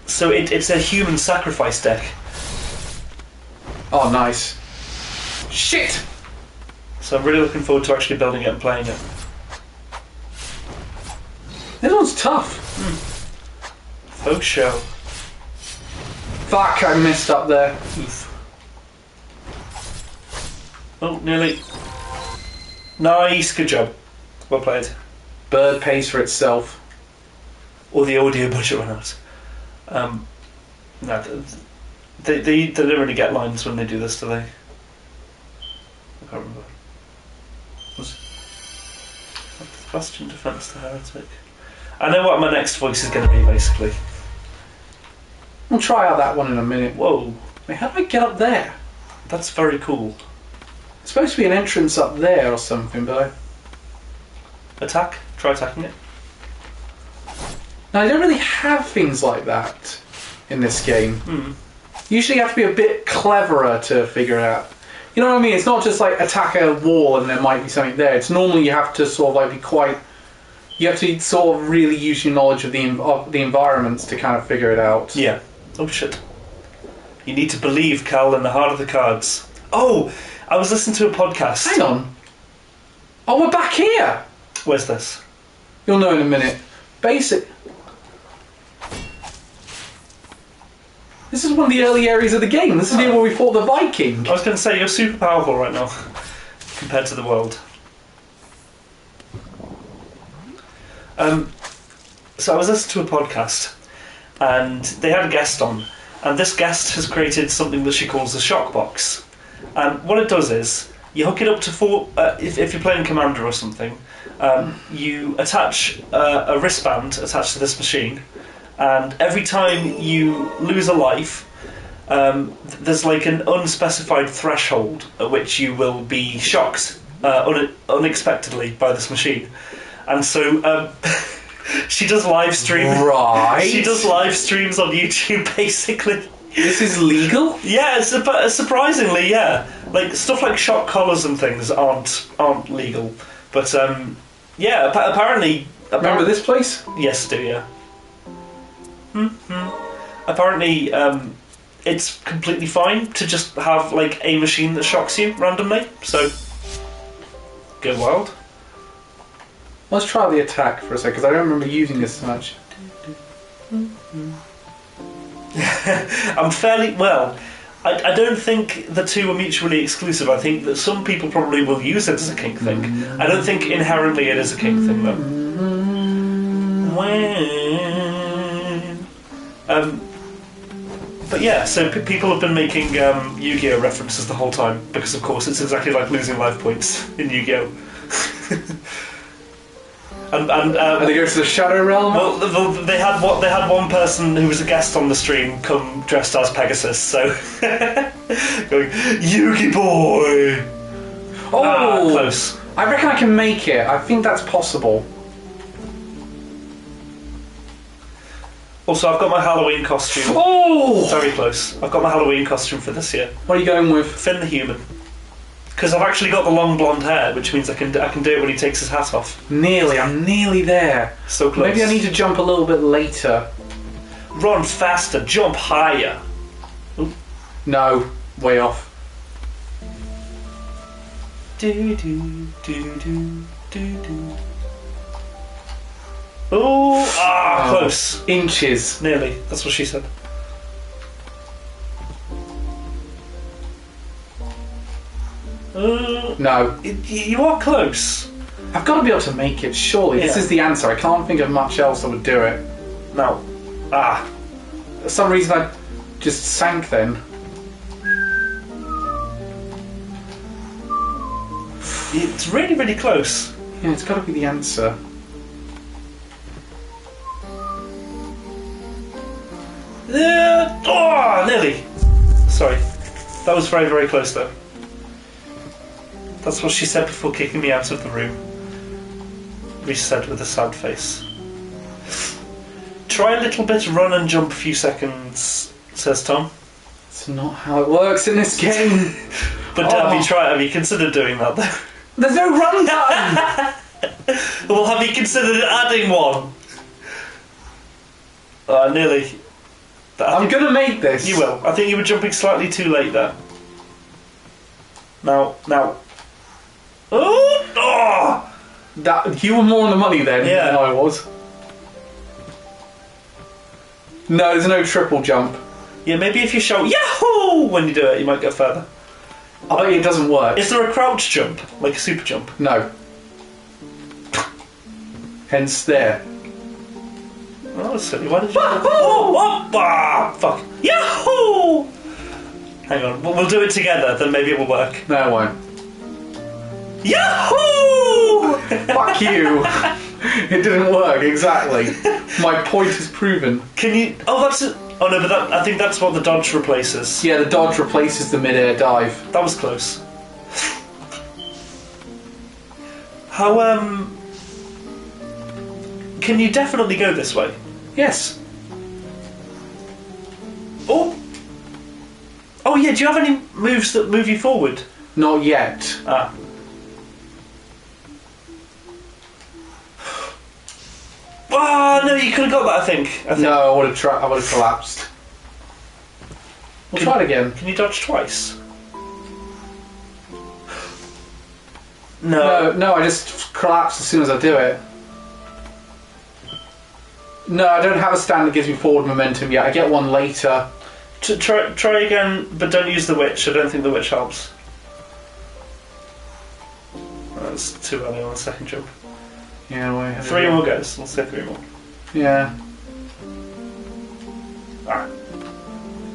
So it's a human sacrifice deck. Oh, nice. Shit! So I'm really looking forward to actually building it and playing it. This one's tough. Folk show. Fuck, I messed up there. Oof. Oh, nearly. Nice, good job. Well played. Bird pays for itself. Or the audio budget went out. No, they don't really get lines when they do this, do they? I can't remember. Was it Bastion Defense the Heretic? I know what my next voice is going to be, basically. We'll try out that one in a minute. Whoa. Wait, how do I get up there? That's very cool. It's supposed to be an entrance up there or something, but Attack? Try attacking it. No, I don't really have things like that in this game. Usually you have to be a bit cleverer to figure it out. You know what I mean? It's not just like attack a wall and there might be something there. It's normally you have to sort of like be quite... You have to sort of really use your knowledge of the environments to kind of figure it out. Yeah. Oh shit. You need to believe, Cal, in the heart of the cards. Oh! I was listening to a podcast. Hang on. Oh, we're back here! Where's this? You'll know in a minute. Basic... This is one of the early areas of the game. This is here where we fought the Viking. I was going to say, you're super powerful right now compared to the world. So I was listening to a podcast and they had a guest on, and this guest has created something that she calls a shock box. And what it does is you hook it up to if you're playing Commander or something, you attach a wristband attached to this machine, and every time you lose a life, there's like an unspecified threshold at which you will be shocked unexpectedly by this machine. And so she does live streams. Right. She does live streams on YouTube, basically. This is legal? Yeah, surprisingly, yeah. Like stuff like shock collars and things aren't legal, but yeah, apparently. Remember this place? Yes, I do, yeah. Apparently, it's completely fine to just have like a machine that shocks you randomly. So, go wild. Let's try the attack for a second, because I don't remember using this so much. I'm fairly well. I don't think the two are mutually exclusive. I think that some people probably will use it as a kink thing. I don't think inherently it is a kink thing, though. But yeah, so people have been making Yu-Gi-Oh! References the whole time, because of course it's exactly like losing life points in Yu-Gi-Oh! And they go to the Shadow Realm? Well, they had one person who was a guest on the stream come dressed as Pegasus, so going, Yugi boy! Oh! Close. I reckon I can make it. I think that's possible. Also, I've got my Halloween costume. Oh! Very close. I've got my Halloween costume for this year. What are you going with? Finn the Human. Because I've actually got the long blonde hair, which means I can do it when he takes his hat off. Nearly. I'm nearly there. So close. Maybe I need to jump a little bit later. Run faster. Jump higher. Ooh. No. Way off. Oh, close. Inches. Nearly. That's what she said. No. You are close. I've got to be able to make it, surely. Yeah. This is the answer. I can't think of much else that would do it. No. For some reason I just sank then. It's really, really close. Yeah, it's got to be the answer. Nearly. Sorry. That was very, very close though. That's what she said before kicking me out of the room. We said with a sad face. Try a little bit, run and jump a few seconds, says Tom. That's not how it works in this game. But have you considered doing that though? There's no run button! Well, have you considered adding one? Nearly. I'm gonna make this. You will. I think you were jumping slightly too late there. Now. Oh! That you were more on the money then than I was. No, there's no triple jump. Yeah, maybe if you shout Yahoo when you do it, you might go further. I bet it doesn't work. Is there a crouch jump, like a super jump? No. Hence there. Oh, that's silly. Why did you? Fuck! Yahoo! Hang on, we'll do it together. Then maybe it will work. No, it won't. Yahoo! Fuck you! It didn't work, exactly. My point is proven. Can you... Oh, that's it. Oh no, but I think that's what the dodge replaces. Yeah, the dodge replaces the mid-air dive. That was close. How, Can you definitely go this way? Yes. Oh! Oh yeah, do you have any moves that move you forward? Not yet. Oh no, you could have got that. I think. No, I would have collapsed. We'll try it again. Can you dodge twice? No. No, I just collapse as soon as I do it. No, I don't have a stand that gives me forward momentum yet. I get one later. Try again, but don't use the witch. I don't think the witch helps. That's too early on the second jump. Yeah, wait. 3 more goes. Let's say 3 more. Yeah. Alright.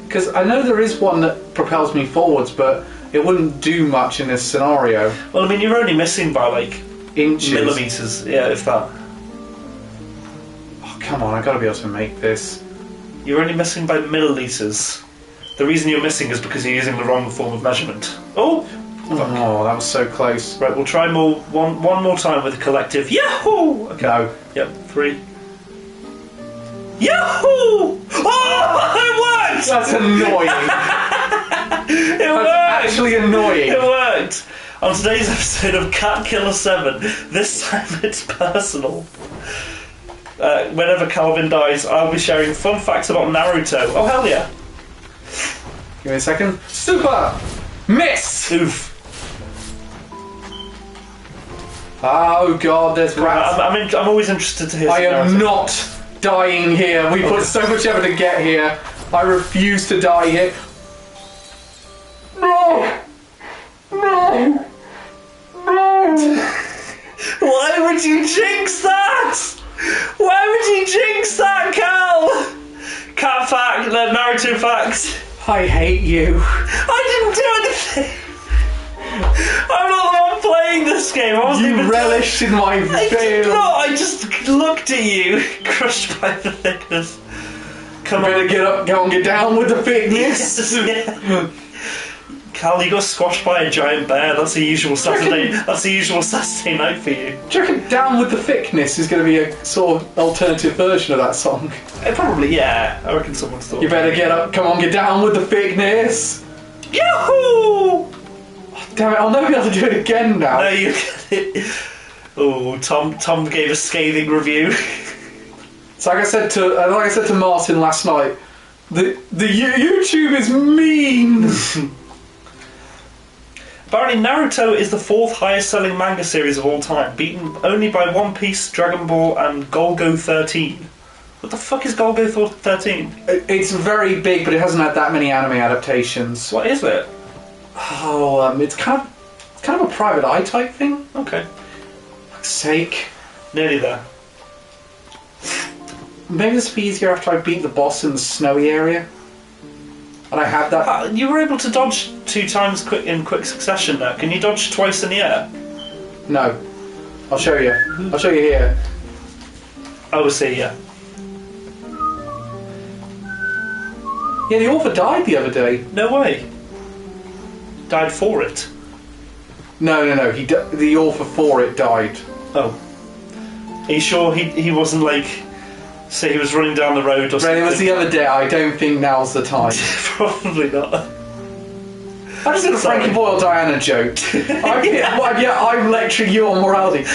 Because I know there is one that propels me forwards, but it wouldn't do much in this scenario. Well, I mean, you're only missing by like Inches. millimeters. Yeah, if that. Oh, come on, I've got to be able to make this. You're only missing by milliliters. The reason you're missing is because you're using the wrong form of measurement. Oh! Fuck. Oh, that was so close. Right, we'll try one more time with a collective Yahoo! Okay. No. Yep, 3. Yahoo! Oh, it worked! That's annoying. It worked! That's actually annoying. It worked! On today's episode of Cat Killer 7, this time it's personal. Whenever Calvin dies, I'll be sharing fun facts about Naruto. Oh, hell yeah. Give me a second. Super! Miss! Oof. Oh god, there's rats. I'm always interested to hear I am Naruto. not dying here. We put so much effort to get here. I refuse to die here. No! No! No! Why would you jinx that? Why would you jinx that, Cal? Cat fact, Naruto facts. I hate you. I didn't do anything. I'm not the one playing this game. I wasn't You even relished in my I did fail. not. I just looked at you, crushed by the thickness. Come Better on, get up, go and get down with the thickness. Yeah. Cal, you got squashed by a giant bear. That's the usual Saturday. That's the usual Saturday night for you. Do you reckon Down with the Thickness is going to be a sort of alternative version of that song? Probably, yeah. I reckon someone's thought. You better get up, come on, get down with the thickness. Yahoo! Damn it, I'll never be able to do it again now. No, you get it. Oh, Tom gave a scathing review. So like I said to Martin last night, the YouTube is mean. Apparently, Naruto is the 4th highest selling manga series of all time, beaten only by One Piece, Dragon Ball, and Golgo 13. What the fuck is Golgo 13? It's very big, but it hasn't had that many anime adaptations. What is it? Oh, it's kind of a private eye type thing. Okay. Fuck's sake. Nearly there. Maybe this will be easier after I beat the boss in the snowy area. And I have that. You were able to dodge 2 times in quick succession there. Can you dodge twice in the air? No. I'll show you. I'll show you here. Oh, see, yeah. Yeah, the author died the other day. No way. Died for it. No. The author for it died. Oh. Are you sure he wasn't like... Say he was running down the road or something? It was the other day. I don't think now's the time. Probably not. I just did a Frankie Boyle Diana joke. I'm lecturing you on morality.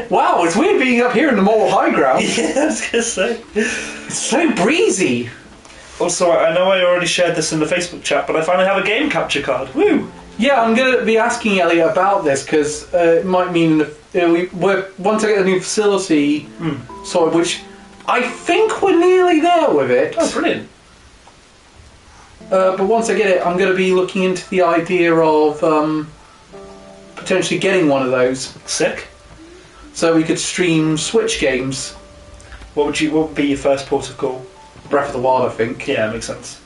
Wow, it's weird being up here in the moral high ground. Yeah, I was going to say. It's so breezy. Also, I know I already shared this in the Facebook chat, but I finally have a game capture card. Woo! Yeah, I'm going to be asking Elliot about this because it might mean once I get a new facility, which I think we're nearly there with it. Oh, brilliant. But once I get it, I'm going to be looking into the idea of potentially getting one of those. Sick. So we could stream Switch games. What would be your first port of call? Breath of the Wild, I think. Yeah, makes sense.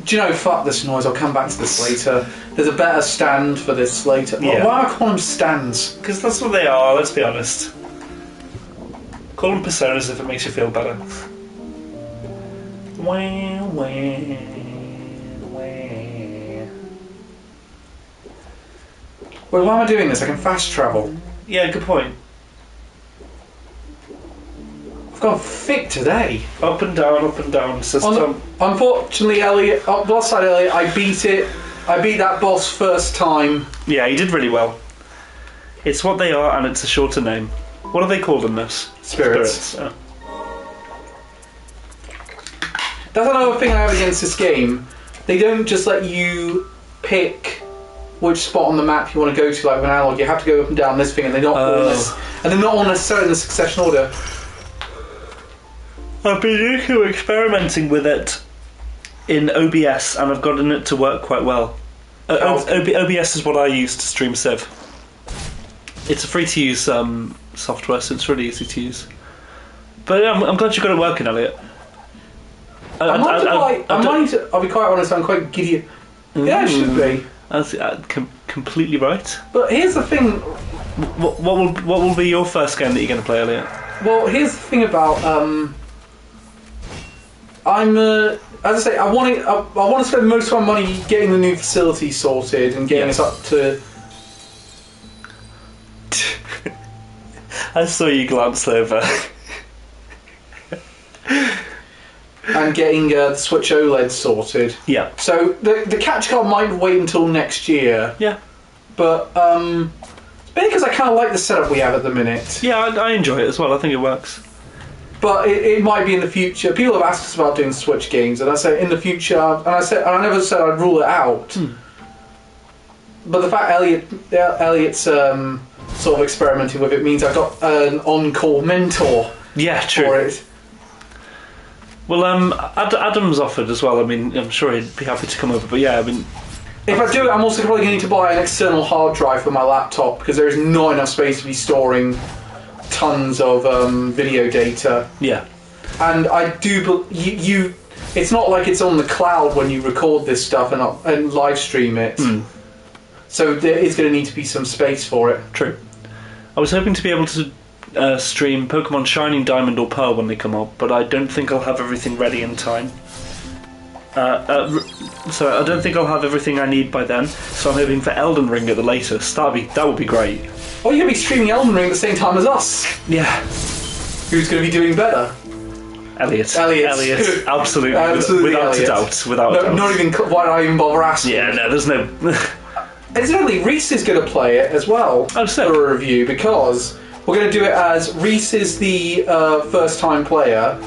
Do you know, fuck this noise, I'll come back to this later. There's a better stand for this later. Yeah. Why am I calling them stands? Because that's what they are, let's be honest. Call them personas if it makes you feel better. Wah, wah, wah. Well, why am I doing this? I can fast travel. Yeah, good point. I've gone thick today. Up and down, says Tom. Unfortunately, Elliot, boss side Elliot, I beat it. I beat that boss first time. Yeah, you did really well. It's what they are, and it's a shorter name. What are they called in this? Spirits. Oh. That's another thing I have against this game. They don't just let you pick which spot on the map you want to go to, like with an analog. You have to go up and down this thing, and they're not all necessarily in the succession order. I've been experimenting with it in OBS, and I've gotten it to work quite well. OBS is what I use to stream Civ. It's a free-to-use software, so it's really easy to use. But yeah, I'm glad you got it working, Elliot. I'll be quite honest, I'm quite giddy. Yeah, it should be. That's completely right. But here's the thing, What will be your first game that you're going to play, Elliot? Well, here's the thing about as I say, I want to spend most of my money getting the new facility sorted and getting us up to. I saw you glance over. And getting the Switch OLED sorted. Yeah. So the catch card might wait until next year. Yeah. But maybe because I kind of like the setup we have at the minute. Yeah, I enjoy it as well. I think it works. But it might be in the future. People have asked us about doing Switch games, and I say in the future, and I never said I'd rule it out. But the fact Elliot's sort of experimenting with it means I've got an on-call mentor. Yeah, true. For it. Well, Adam's offered as well. I mean, I'm sure he'd be happy to come over. But yeah, I mean, if I do it, I'm also probably going to need to buy an external hard drive for my laptop because there is not enough space to be storing tons of video data. Yeah. And I do, you it's not like it's on the cloud when you record this stuff and live stream it. So there is going to need to be some space for it. True. I was hoping to be able to stream Pokemon Shining Diamond or Pearl when they come up, but I don't think I'll have everything ready in time. So I don't think I'll have everything I need by then. So I'm hoping for Elden Ring at the latest. That would be great. Oh, you're going to be streaming Elden Ring at the same time as us. Yeah. Who's going to be doing better? Elliot, absolutely, without Elliot. a doubt, without a doubt. Not even. Why don't I even bother asking? Yeah, no, there's no. Incidentally, Reese is going to play it as well Oh, sick. for a review because we're going to do it as Reese is the first-time player,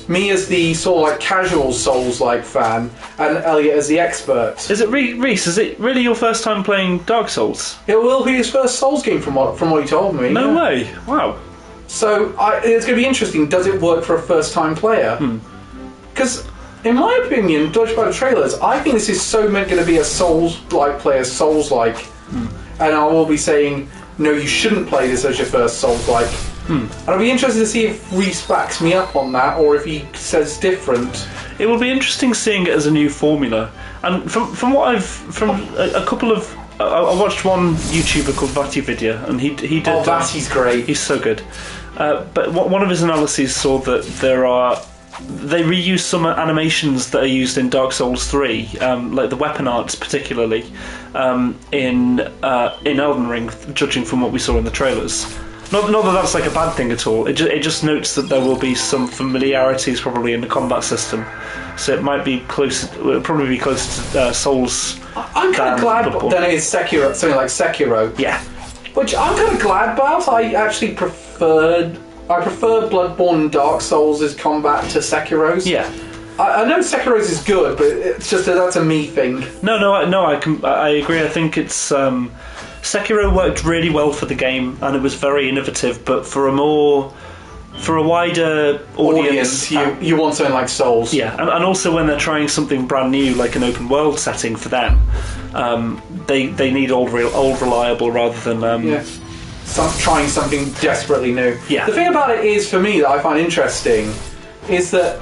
me as the sort of like casual Souls-like fan, and Elliot as the expert. Is it Reese? Is it really your first time playing Dark Souls? It will be his first Souls game from what he told me. No way! Wow. So it's going to be interesting. Does it work for a first-time player? Because, in my opinion, judged by the trailers, I think this is so meant going to be a Souls-like player, Souls-like, and I will be saying, no, you shouldn't play this as your first Souls-like. And I'll be interested to see if Reese backs me up on that, or if he says different. It will be interesting seeing it as a new formula. And from what a couple of. I watched one YouTuber called Vati Vidya, and he did. Oh, Vati's great. He's so good. But one of his analyses saw that they reuse some animations that are used in Dark Souls 3, like the weapon arts particularly, in Elden Ring, judging from what we saw in the trailers. Not that that's like a bad thing at all. It just notes that there will be some familiarities probably in the combat system, so it might be close. It'll probably be close to Souls. I'm kind of glad that it is Sekiro, something like Sekiro. Yeah. Which I'm kind of glad about. I actually prefer Bloodborne and Dark Souls' combat to Sekiro's. Yeah. I know Sekiro's is good, but it's just that's a me thing. No, I agree. I think it's Sekiro worked really well for the game, and it was very innovative. But for a wider audience, you want something like Souls. Yeah, and also when they're trying something brand new, like an open world setting for them, they need old reliable rather than trying something desperately new. Yeah. The thing about it is, for me, that I find interesting is that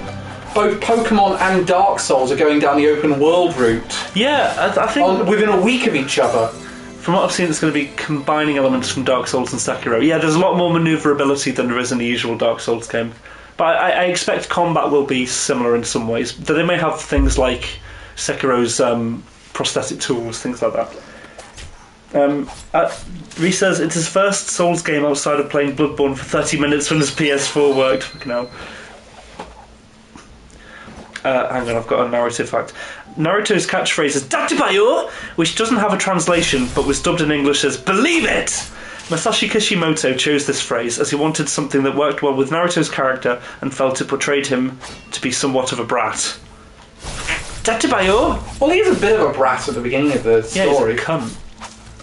both Pokemon and Dark Souls are going down the open world route. Yeah, I think within a week of each other. From what I've seen, it's going to be combining elements from Dark Souls and Sekiro. Yeah, there's a lot more manoeuvrability than there is in the usual Dark Souls game. But I expect combat will be similar in some ways. Though they may have things like Sekiro's prosthetic tools, things like that. Reese says it's his first Souls game outside of playing Bloodborne for 30 minutes when his PS4 worked. Fucking hell. Hang on, I've got a narrative fact. Naruto's catchphrase is Databayo, which doesn't have a translation but was dubbed in English as Believe it! Masashi Kishimoto chose this phrase as he wanted something that worked well with Naruto's character and felt it portrayed him to be somewhat of a brat. Databayo? Well, he's a bit of a brat at the beginning of the story. Yeah, he's a cunt.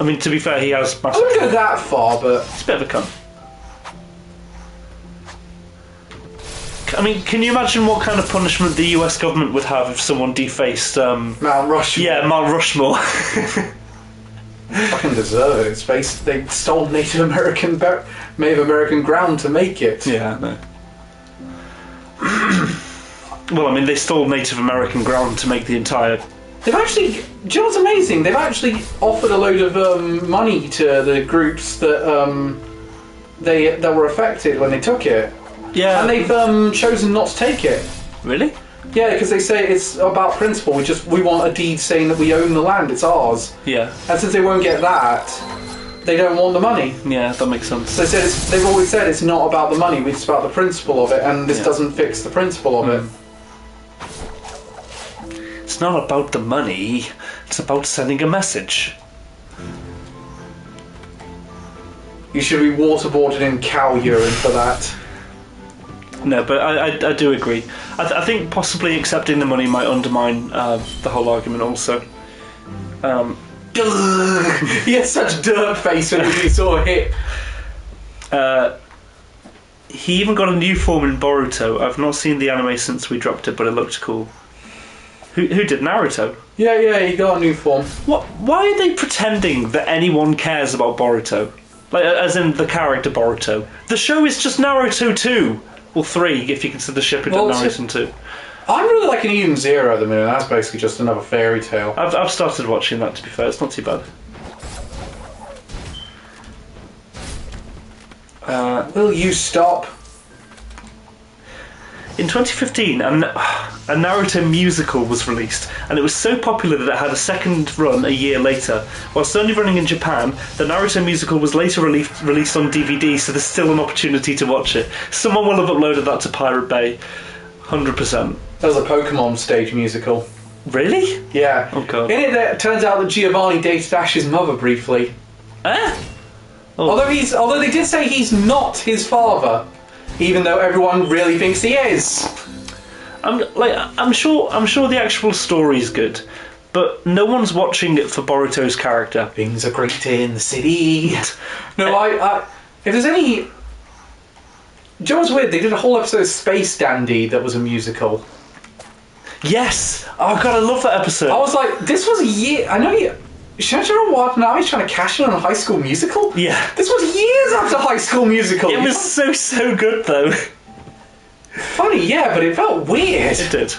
I mean, to be fair, he has I wouldn't go that far, but he's a bit of a cunt. I mean, can you imagine what kind of punishment the US government would have if someone defaced Mount Rushmore? Yeah, Mount Rushmore. Fucking deserve it. They stole Native American ground to make it. Yeah, no. Well, I mean, they stole Native American ground to make the entire They've actually... Do you know what's amazing? They've actually offered a load of money to the groups that that were affected when they took it. Yeah. And they've chosen not to take it. Really? Yeah, because they say it's about principle. We want a deed saying that we own the land. It's ours. Yeah. And since they won't get that, they don't want the money. Yeah, that makes sense. So they've always said it's not about the money, it's about the principle of it, and this doesn't fix the principle of it. It's not about the money, it's about sending a message. You should be waterboarded in cow urine for that. No, but I do agree. I think possibly accepting the money might undermine the whole argument also. He had such dirt face when he saw it. He even got a new form in Boruto. I've not seen the anime since we dropped it, but it looked cool. Who did Naruto? Yeah, he got a new form. What? Why are they pretending that anyone cares about Boruto? Like, as in the character Boruto. The show is just Naruto 2. Well, 3, if you consider Shippuden Naruto 2. I'm really liking Eden Zero at the minute. That's basically just another fairy tale. I've started watching that, to be fair. It's not too bad. Will you stop? In 2015, a Naruto musical was released, and it was so popular that it had a second run a year later. Whilst only running in Japan, the Naruto musical was later released on DVD, so there's still an opportunity to watch it. Someone will have uploaded that to Pirate Bay. 100%. That was a Pokemon stage musical. Really? Yeah. Oh god. In it turns out that Giovanni dated Ash's mother briefly. Eh? Oh. Although they did say he's not his father, even though everyone really thinks he is. I'm sure the actual story's good, but no one's watching it for Boruto's character. Things are great in the city. No, I if there's any... Do you know what's weird? They did a whole episode of Space Dandy that was a musical. Yes! Oh god, I love that episode. I was like, this was a year... I know you... Should I know what now? He's trying to cash in on a High School Musical? Yeah. This was years after High School Musical. It was so good, though. Funny, yeah, but it felt weird. It did.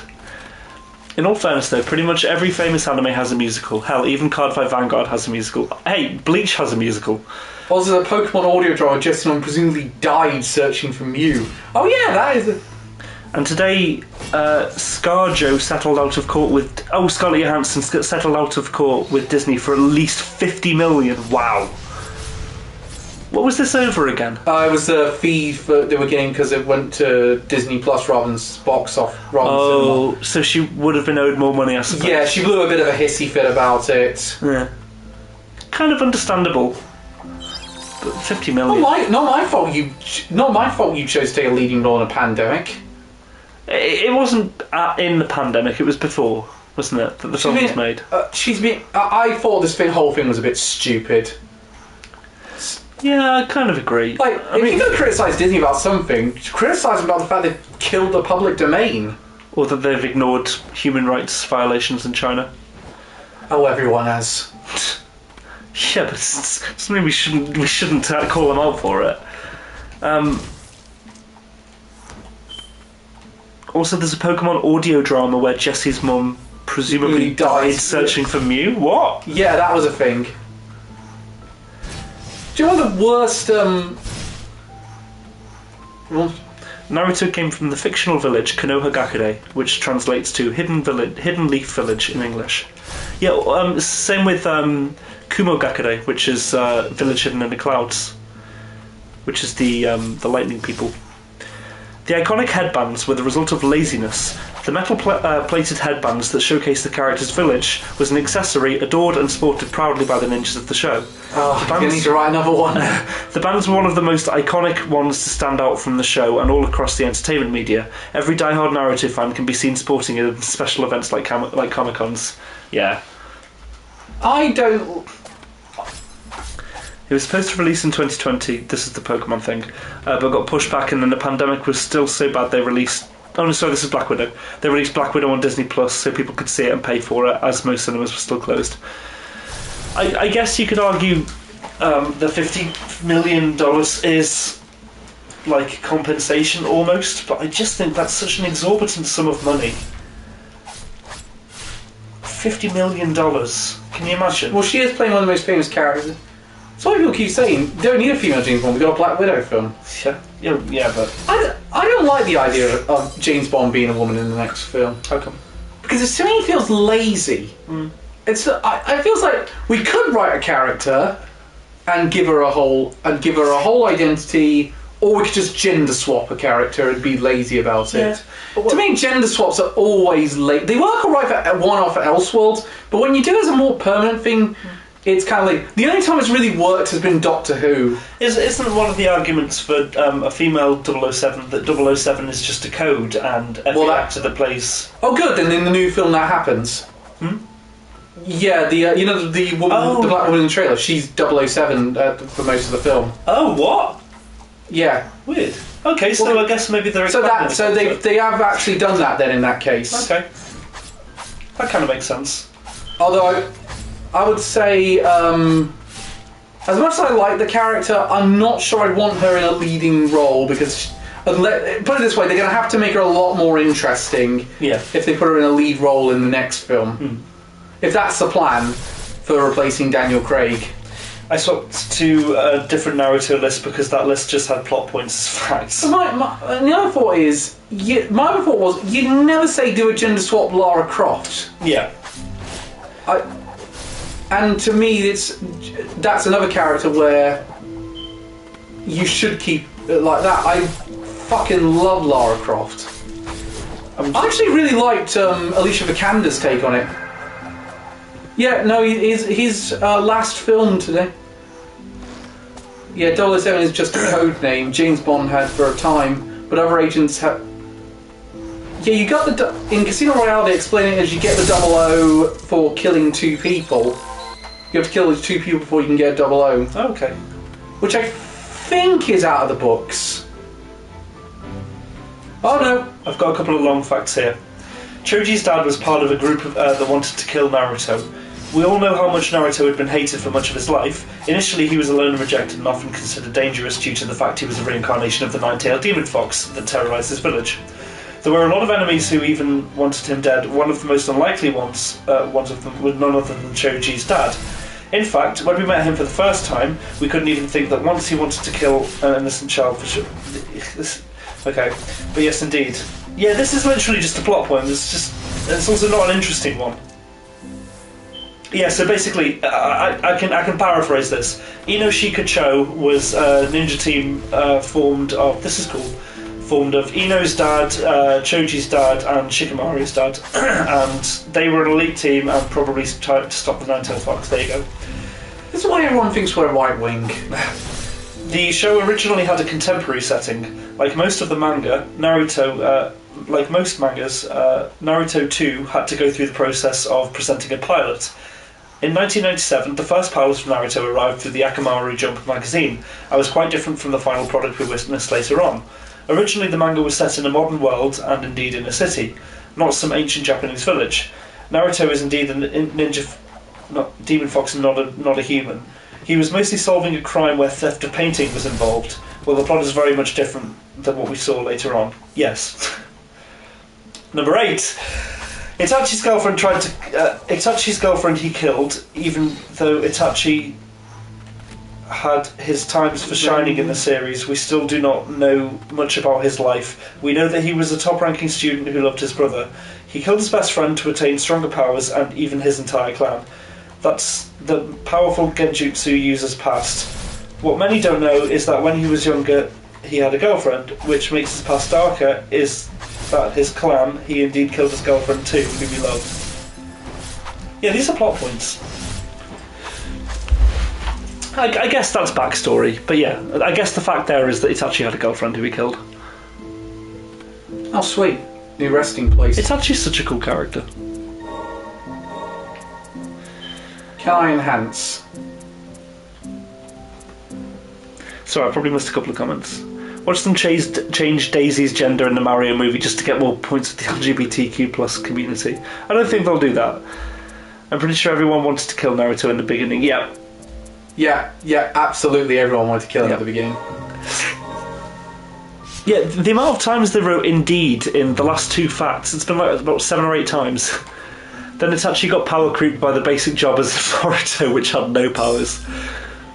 In all fairness, though, pretty much every famous anime has a musical. Hell, even Cardfight Vanguard has a musical. Hey, Bleach has a musical. Also, a Pokemon audio drama just presumably died searching for Mew. Oh yeah, that is... And today, ScarJo settled out of court with... Oh, Scarlett Johansson settled out of court with Disney for at least $50 million. Wow. What was this over again? It was a fee they were getting because it went to Disney Plus rather than box off. Oh, so she would have been owed more money, I suppose. Yeah, she blew a bit of a hissy fit about it. Yeah. Kind of understandable. But $50 million. Not my fault you chose to take a leading role in a pandemic. It wasn't in the pandemic, it was before, wasn't it, that the film was made? I thought this whole thing was a bit stupid. Yeah, I kind of agree. Like, if you're going to criticise Disney about something, criticise them about the fact they've killed the public domain. Or that they've ignored human rights violations in China. Oh, everyone has. Yeah, but it's something we shouldn't call them out for it. Also, there's a Pokemon audio drama where Jessie's mum presumably died searching for Mew. What? Yeah, that was a thing. Do you know what the worst... Naruto came from the fictional village Konohagakure, which translates to Hidden Leaf Village in English. Yeah, same with Kumogakure, which is village hidden in the clouds, which is the lightning people. The iconic headbands were the result of laziness. The metal plated headbands that showcase the character's village was an accessory adored and sported proudly by the ninjas of the show. Oh, you need to write another one. The bands were one of the most iconic ones to stand out from the show and all across the entertainment media. Every diehard Naruto fan can be seen sporting it in special events like Comic-Cons. Yeah. I don't... It was supposed to release in 2020, this is the Pokemon thing, but got pushed back, and then the pandemic was still so bad they released... Oh no, sorry, this is Black Widow. They released Black Widow on Disney Plus so people could see it and pay for it, as most cinemas were still closed. I guess you could argue the $50 million is like compensation almost, but I just think that's such an exorbitant sum of money $50 million. Can you imagine? Well, she is playing one of the most famous characters. That's why people keep saying, don't need a female James Bond, we've got a Black Widow film. Yeah, but... I don't like the idea of James Bond being a woman in the next film. How come? Because to me it feels lazy. It feels like we could write a character and give her a whole identity, or we could just gender swap a character and be lazy about it. To me, gender swaps are always late. They work alright for one-off at Elseworlds, but when you do it as a more permanent thing, it's kind of like... The only time it's really worked has been Doctor Who. Isn't one of the arguments for a female 007 that 007 is just a code and every actor that plays... Oh good, and in the new film that happens. Yeah, the woman, the black woman in the trailer, she's 007 for most of the film. Oh, what? Yeah. Weird. Okay, so I guess maybe they're... So they have actually done that then in that case. Okay. That kind of makes sense. Although I would say, as much as I like the character, I'm not sure I'd want her in a leading role because, put it this way, they're going to have to make her a lot more interesting if they put her in a lead role in the next film. If that's the plan for replacing Daniel Craig. I swapped to a different Naruto list because that list just had plot points as facts. The other thought is, my other thought was, you'd never say do a gender swap Lara Croft. Yeah. And to me, that's another character where you should keep it like that. I fucking love Lara Croft. I actually really liked Alicia Vikander's take on it. Yeah, no, his last film today. Yeah, 007 is just a code name James Bond had for a time, but other agents have... Yeah, you got in Casino Royale they explain it as you get the 00 for killing two people. You have to kill 2 people before you can get 00. Oh, okay. Which I think is out of the books. Oh no. I've got a couple of long facts here. Choji's dad was part of a group that wanted to kill Naruto. We all know how much Naruto had been hated for much of his life. Initially he was alone and rejected and often considered dangerous due to the fact he was a reincarnation of the nine-tailed demon fox that terrorised his village. There were a lot of enemies who even wanted him dead. One of the most unlikely ones of them was none other than Choji's dad. In fact, when we met him for the first time, we couldn't even think that once he wanted to kill an innocent child for sure. Okay, but yes indeed. Yeah, this is literally just a plot point. It's also not an interesting one. Yeah, so basically, I can paraphrase this. Ino Shikacho was a ninja team formed of Ino's dad, Choji's dad, and Shikamaru's dad, and they were an elite team and probably tried to stop the Nine-Tailed Fox. There you go. This is why everyone thinks we're right wing. The show originally had a contemporary setting. Like most of the manga, like most mangas, Naruto 2 had to go through the process of presenting a pilot. In 1997, the first pilot of Naruto arrived through the Akamaru Jump magazine and was quite different from the final product we witnessed later on. Originally, the manga was set in a modern world and indeed in a city, not some ancient Japanese village. Naruto is indeed a demon fox and not a human. He was mostly solving a crime where theft of painting was involved. Well, the plot is very much different than what we saw later on. Yes. Number 8. Itachi's girlfriend he killed, even though Itachi had his times for shining in the series. We still do not know much about his life. We know that he was a top-ranking student who loved his brother. He killed his best friend to attain stronger powers and even his entire clan. That's the powerful genjutsu user's past. What many don't know is that when he was younger, he had a girlfriend, which makes his past darker, is that his clan, he indeed killed his girlfriend too, whom he loved. Yeah, these are plot points. I guess that's backstory, but yeah, I guess the fact there is that Itachi had a girlfriend who he killed. Oh, sweet. New resting place. Itachi's such a cool character. Can I enhance? Sorry, I probably missed a couple of comments. Watch them change Daisy's gender in the Mario movie just to get more points with the LGBTQ plus community. I don't think they'll do that. I'm pretty sure everyone wanted to kill Naruto in the beginning. Yeah. Yeah, absolutely everyone wanted to kill him at the beginning. Yeah, the amount of times they wrote "indeed" in the last 2 facts, it's been like about 7 or 8 times. Then it's actually got power creep by the basic job as Naruto, which had no powers.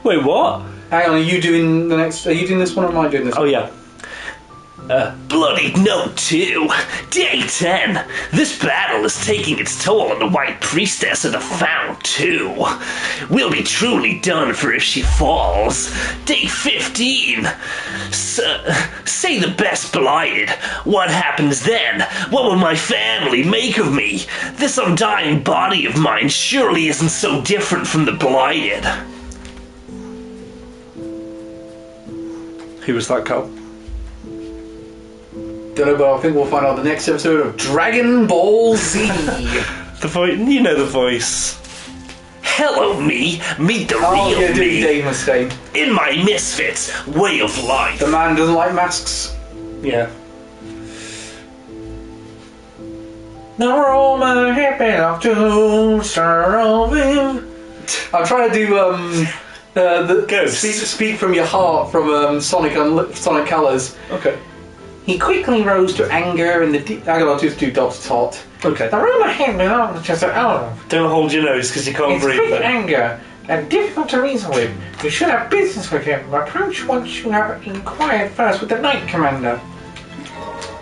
Wait, what? Hang on, are you doing this one or am I doing this one? Oh, yeah. Bloody Note 2, Day 10. This battle is taking its toll on the White Priestess of the Found 2. We'll be truly done for if she falls. Day 15. Say the best blighted. What happens then? What will my family make of me? This undying body of mine surely isn't so different from the blighted. Who was that, Carl? Don't know, but I think we'll find out the next episode of Dragon Ball Z. The voice, you know the voice. Hello, me. Meet the real yeah, me. Dave Mustaine. In my misfits way of life. The man doesn't like masks. Yeah. Now all my happy love to serving. I'm trying to do the Ghost. speak from your heart from Sonic Colors. Okay. He quickly rose to anger and I gotta just do Dr. Tot. Okay. The rumor had me on just Don't hold your nose because you can't it's breathe. quick Then. anger and difficult to reason with. You should have business with him. Approach once you have inquired first with the Knight Commander.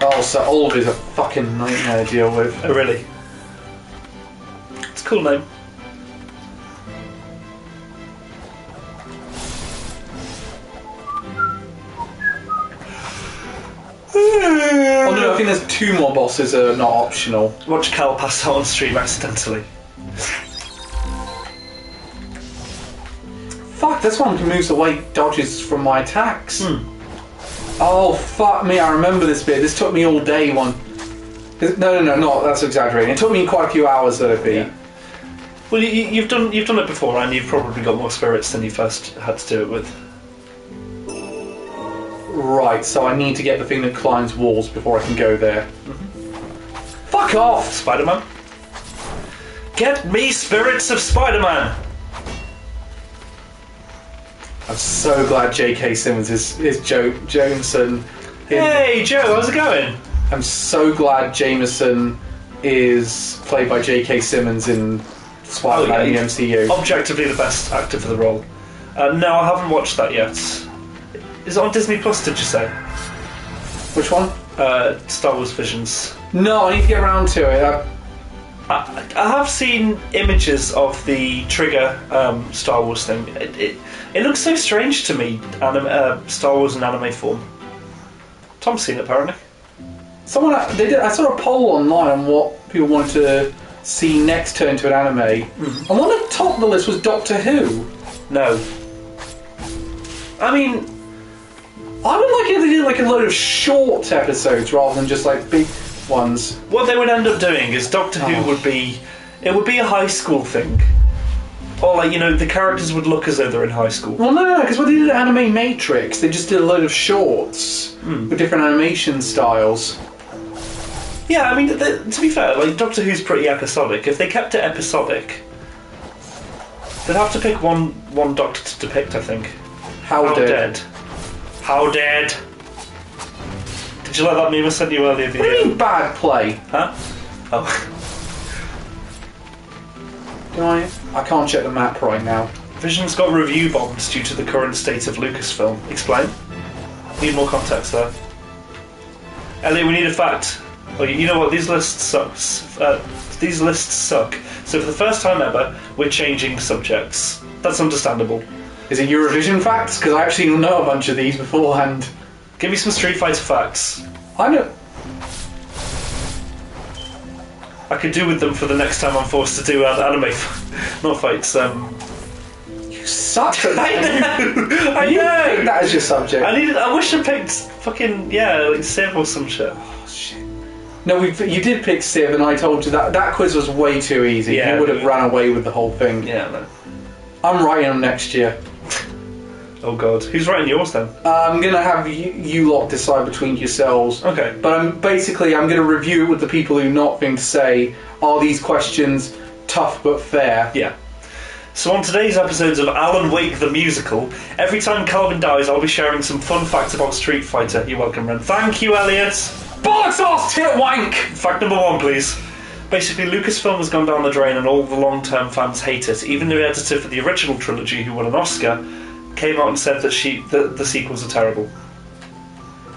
Oh, so Olive is a fucking nightmare to deal with. Oh, really? It's a cool name. Oh no, I think there's 2 more bosses that are not optional. Watch Cal pass out on stream accidentally. Fuck, this one moves away, dodges from my attacks. Oh, fuck me, I remember this bit. This took me all day one. No, that's exaggerating. It took me quite a few hours, that'd be. Yeah. Well, you've done it before, and you've probably got more spirits than you first had to do it with. Right, so I need to get the thing that climbs walls before I can go there. Fuck off! Spider-Man. Get me spirits of Spider-Man! I'm so glad J.K. Simmons is Jameson. Hey, Joe, how's it going? I'm so glad Jameson is played by J.K. Simmons in Spider-Man in the MCU. Objectively the best actor for the role. No, I haven't watched that yet. Is it on Disney Plus, did you say? Which one? Star Wars Visions. No, I need to get around to it. I have seen images of the Trigger Star Wars thing. It looks so strange to me, Star Wars in anime form. Tom's seen it, apparently. I saw a poll online on what people wanted to see next turn to an anime. And one at the top of the list was Doctor Who. No. I mean, I would like it if they did like a load of short episodes rather than just like big ones. what they would end up doing is Doctor Who would be a high school thing. Or like, the characters would look as though they're in high school. Well, no, because when they did Anime Matrix, they just did a load of shorts with different animation styles. Yeah, I mean, to be fair, like Doctor Who's pretty episodic. If they kept it episodic, they'd have to pick one Doctor to depict, I think. How dead? How dead? Did you like that meme I sent you earlier? What do you mean bad play? Huh? Oh. I can't check the map right now. Vision's got review bombs due to the current state of Lucasfilm. Explain. Need more context there. Elliot, we need a fact. Oh, you know what? These lists suck. So for the first time ever, we're changing subjects. That's understandable. Is it Eurovision facts? Because I actually know a bunch of these beforehand. Give me some Street Fighter facts. I know. I could do with them for the next time I'm forced to do anime, not fights. You suck at that. I You know. picked that as your subject. I wish I picked fucking like Civ or some shit. Oh shit. No, you did pick Civ, and I told you that quiz was way too easy. Yeah, you would have ran away with the whole thing. Yeah, no. I'm writing them next year. Oh god, who's writing yours then? I'm gonna have you lot decide between yourselves. Okay. But I'm gonna review it with the people who not think to say, are these questions tough but fair? Yeah. So on today's episodes of Alan Wake the Musical, every time Calvin dies, I'll be sharing some fun facts about Street Fighter. You're welcome, Ren. Thank you, Elliot. Bollocks off, tit wank! Fact number 1, please. Basically, Lucasfilm has gone down the drain and all the long-term fans hate it. Even the editor for the original trilogy, who won an Oscar, came out and said that the sequels are terrible.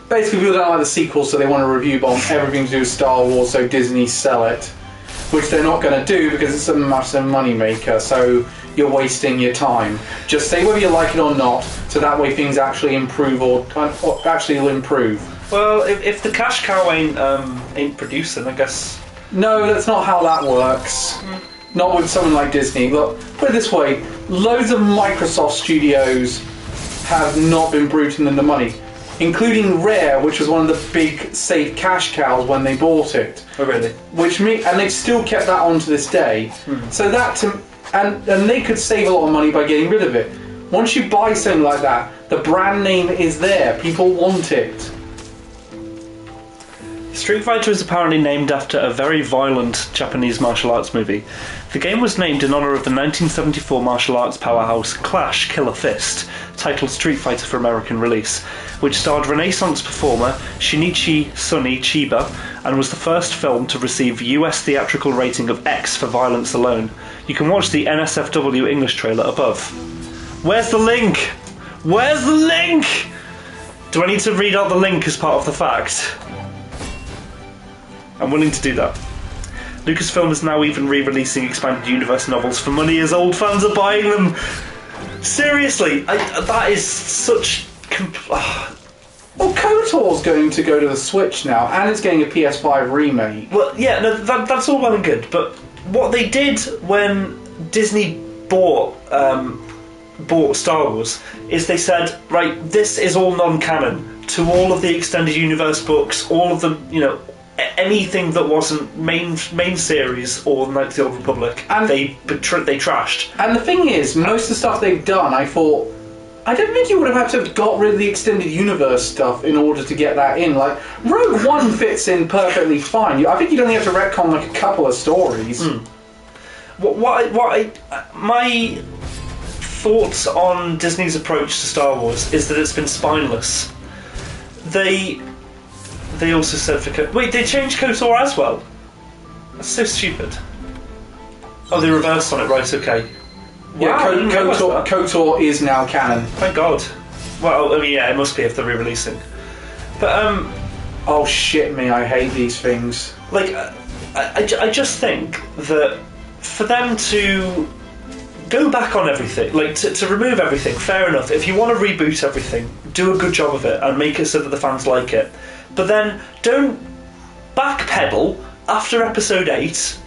Basically, people don't like the sequels, so they want a review bomb everything to do with Star Wars, so Disney sell it. Which they're not going to do because it's a massive moneymaker, so you're wasting your time. Just say whether you like it or not, so that way things actually improve or actually will improve. Well, if the cash cow ain't producing, I guess... No, that's not how that works. Not with someone like Disney. Look, put it this way, loads of Microsoft studios have not been bruting in the money. Including Rare, which was one of the big safe cash cows when they bought it. Oh, really? And they've still kept that on to this day. So that and they could save a lot of money by getting rid of it. Once you buy something like that, the brand name is there. People want it. Street Fighter is apparently named after a very violent Japanese martial arts movie. The game was named in honour of the 1974 martial arts powerhouse Clash Killer Fist, titled Street Fighter for American release, which starred Renaissance performer Shinichi Sunny Chiba and was the first film to receive US theatrical rating of X for violence alone. You can watch the NSFW English trailer above. Where's the link? Where's the link? Do I need to read out the link as part of the fact? I'm willing to do that. Lucasfilm is now even re-releasing expanded universe novels for money as old fans are buying them. Seriously, that is such... Well, KOTOR's going to go to the Switch now, and it's getting a PS5 remake. Well, yeah, no, that's all well and good, but what they did when Disney bought Star Wars is they said, right, this is all non-canon to all of the extended universe books, all of the, anything that wasn't main series or Knights of the Old Republic, and they trashed. And the thing is, most of the stuff they've done, I thought, I don't think you would have had to have got rid of the extended universe stuff in order to get that in. Like, Rogue One fits in perfectly fine. I think you'd only have to retcon like a couple of stories. My thoughts on Disney's approach to Star Wars is that it's been spineless. They also said wait, they changed KOTOR as well? That's so stupid. Oh, they reversed on it, right, okay. Yeah, wow, KOTOR is now canon. Thank God. Well, I mean, yeah, it must be if they're re-releasing. But, oh shit me, I hate these things. Like, I just think that for them to go back on everything, like, to remove everything, fair enough. If you want to reboot everything, do a good job of it and make it so that the fans like it. But then don't backpedal after episode 8,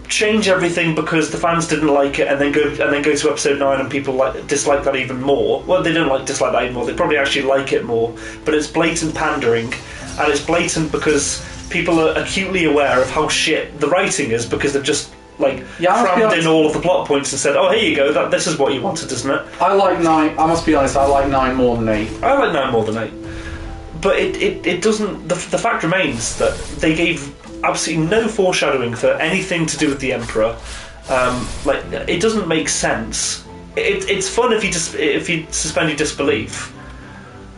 change everything because the fans didn't like it, and then go to episode 9 and people dislike that even more. Well, they don't dislike that even more. They probably actually like it more. But it's blatant pandering, and it's blatant because people are acutely aware of how shit the writing is because they've just crammed in all of the plot points and said, "Oh, here you go. This is what you wanted, isn't it?" I like 9. I must be honest. I like 9 more than 8. I like 9 more than 8. But it doesn't... The fact remains that they gave absolutely no foreshadowing for anything to do with the Emperor. It doesn't make sense. It's fun if you suspend your disbelief.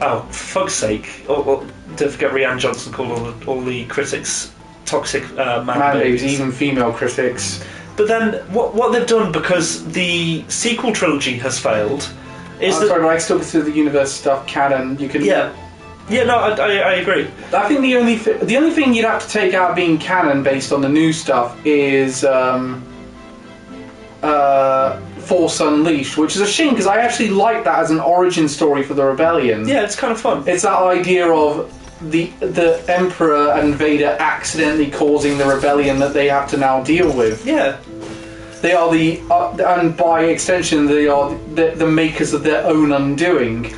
Oh, for fuck's sake. Don't forget Rianne Johnson called all the critics toxic man babies. Even female critics. But then, what they've done, because the sequel trilogy has failed, is sorry, but I still consider the universe stuff canon. You can... Yeah, no, I agree. I think the only thing you'd have to take out being canon based on the new stuff is Force Unleashed, which is a shame because I actually like that as an origin story for the rebellion. Yeah, it's kind of fun. It's that idea of the Emperor and Vader accidentally causing the rebellion that they have to now deal with. Yeah. They are and by extension, they are the makers of their own undoing.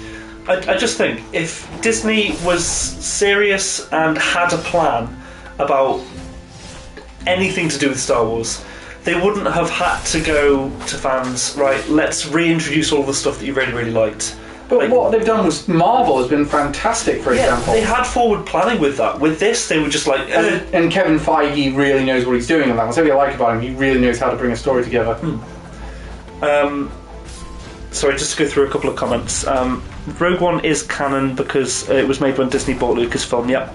I just think if Disney was serious and had a plan about anything to do with Star Wars, they wouldn't have had to go to fans, right, let's reintroduce all the stuff that you really, really liked. But what they've done with Marvel has been fantastic, for example. They had forward planning with that. With this, they were just like... And Kevin Feige really knows what he's doing on that. That's what I like about him. He really knows how to bring a story together. Sorry, just to go through a couple of comments. Rogue One is canon because it was made when Disney bought Lucasfilm, yep.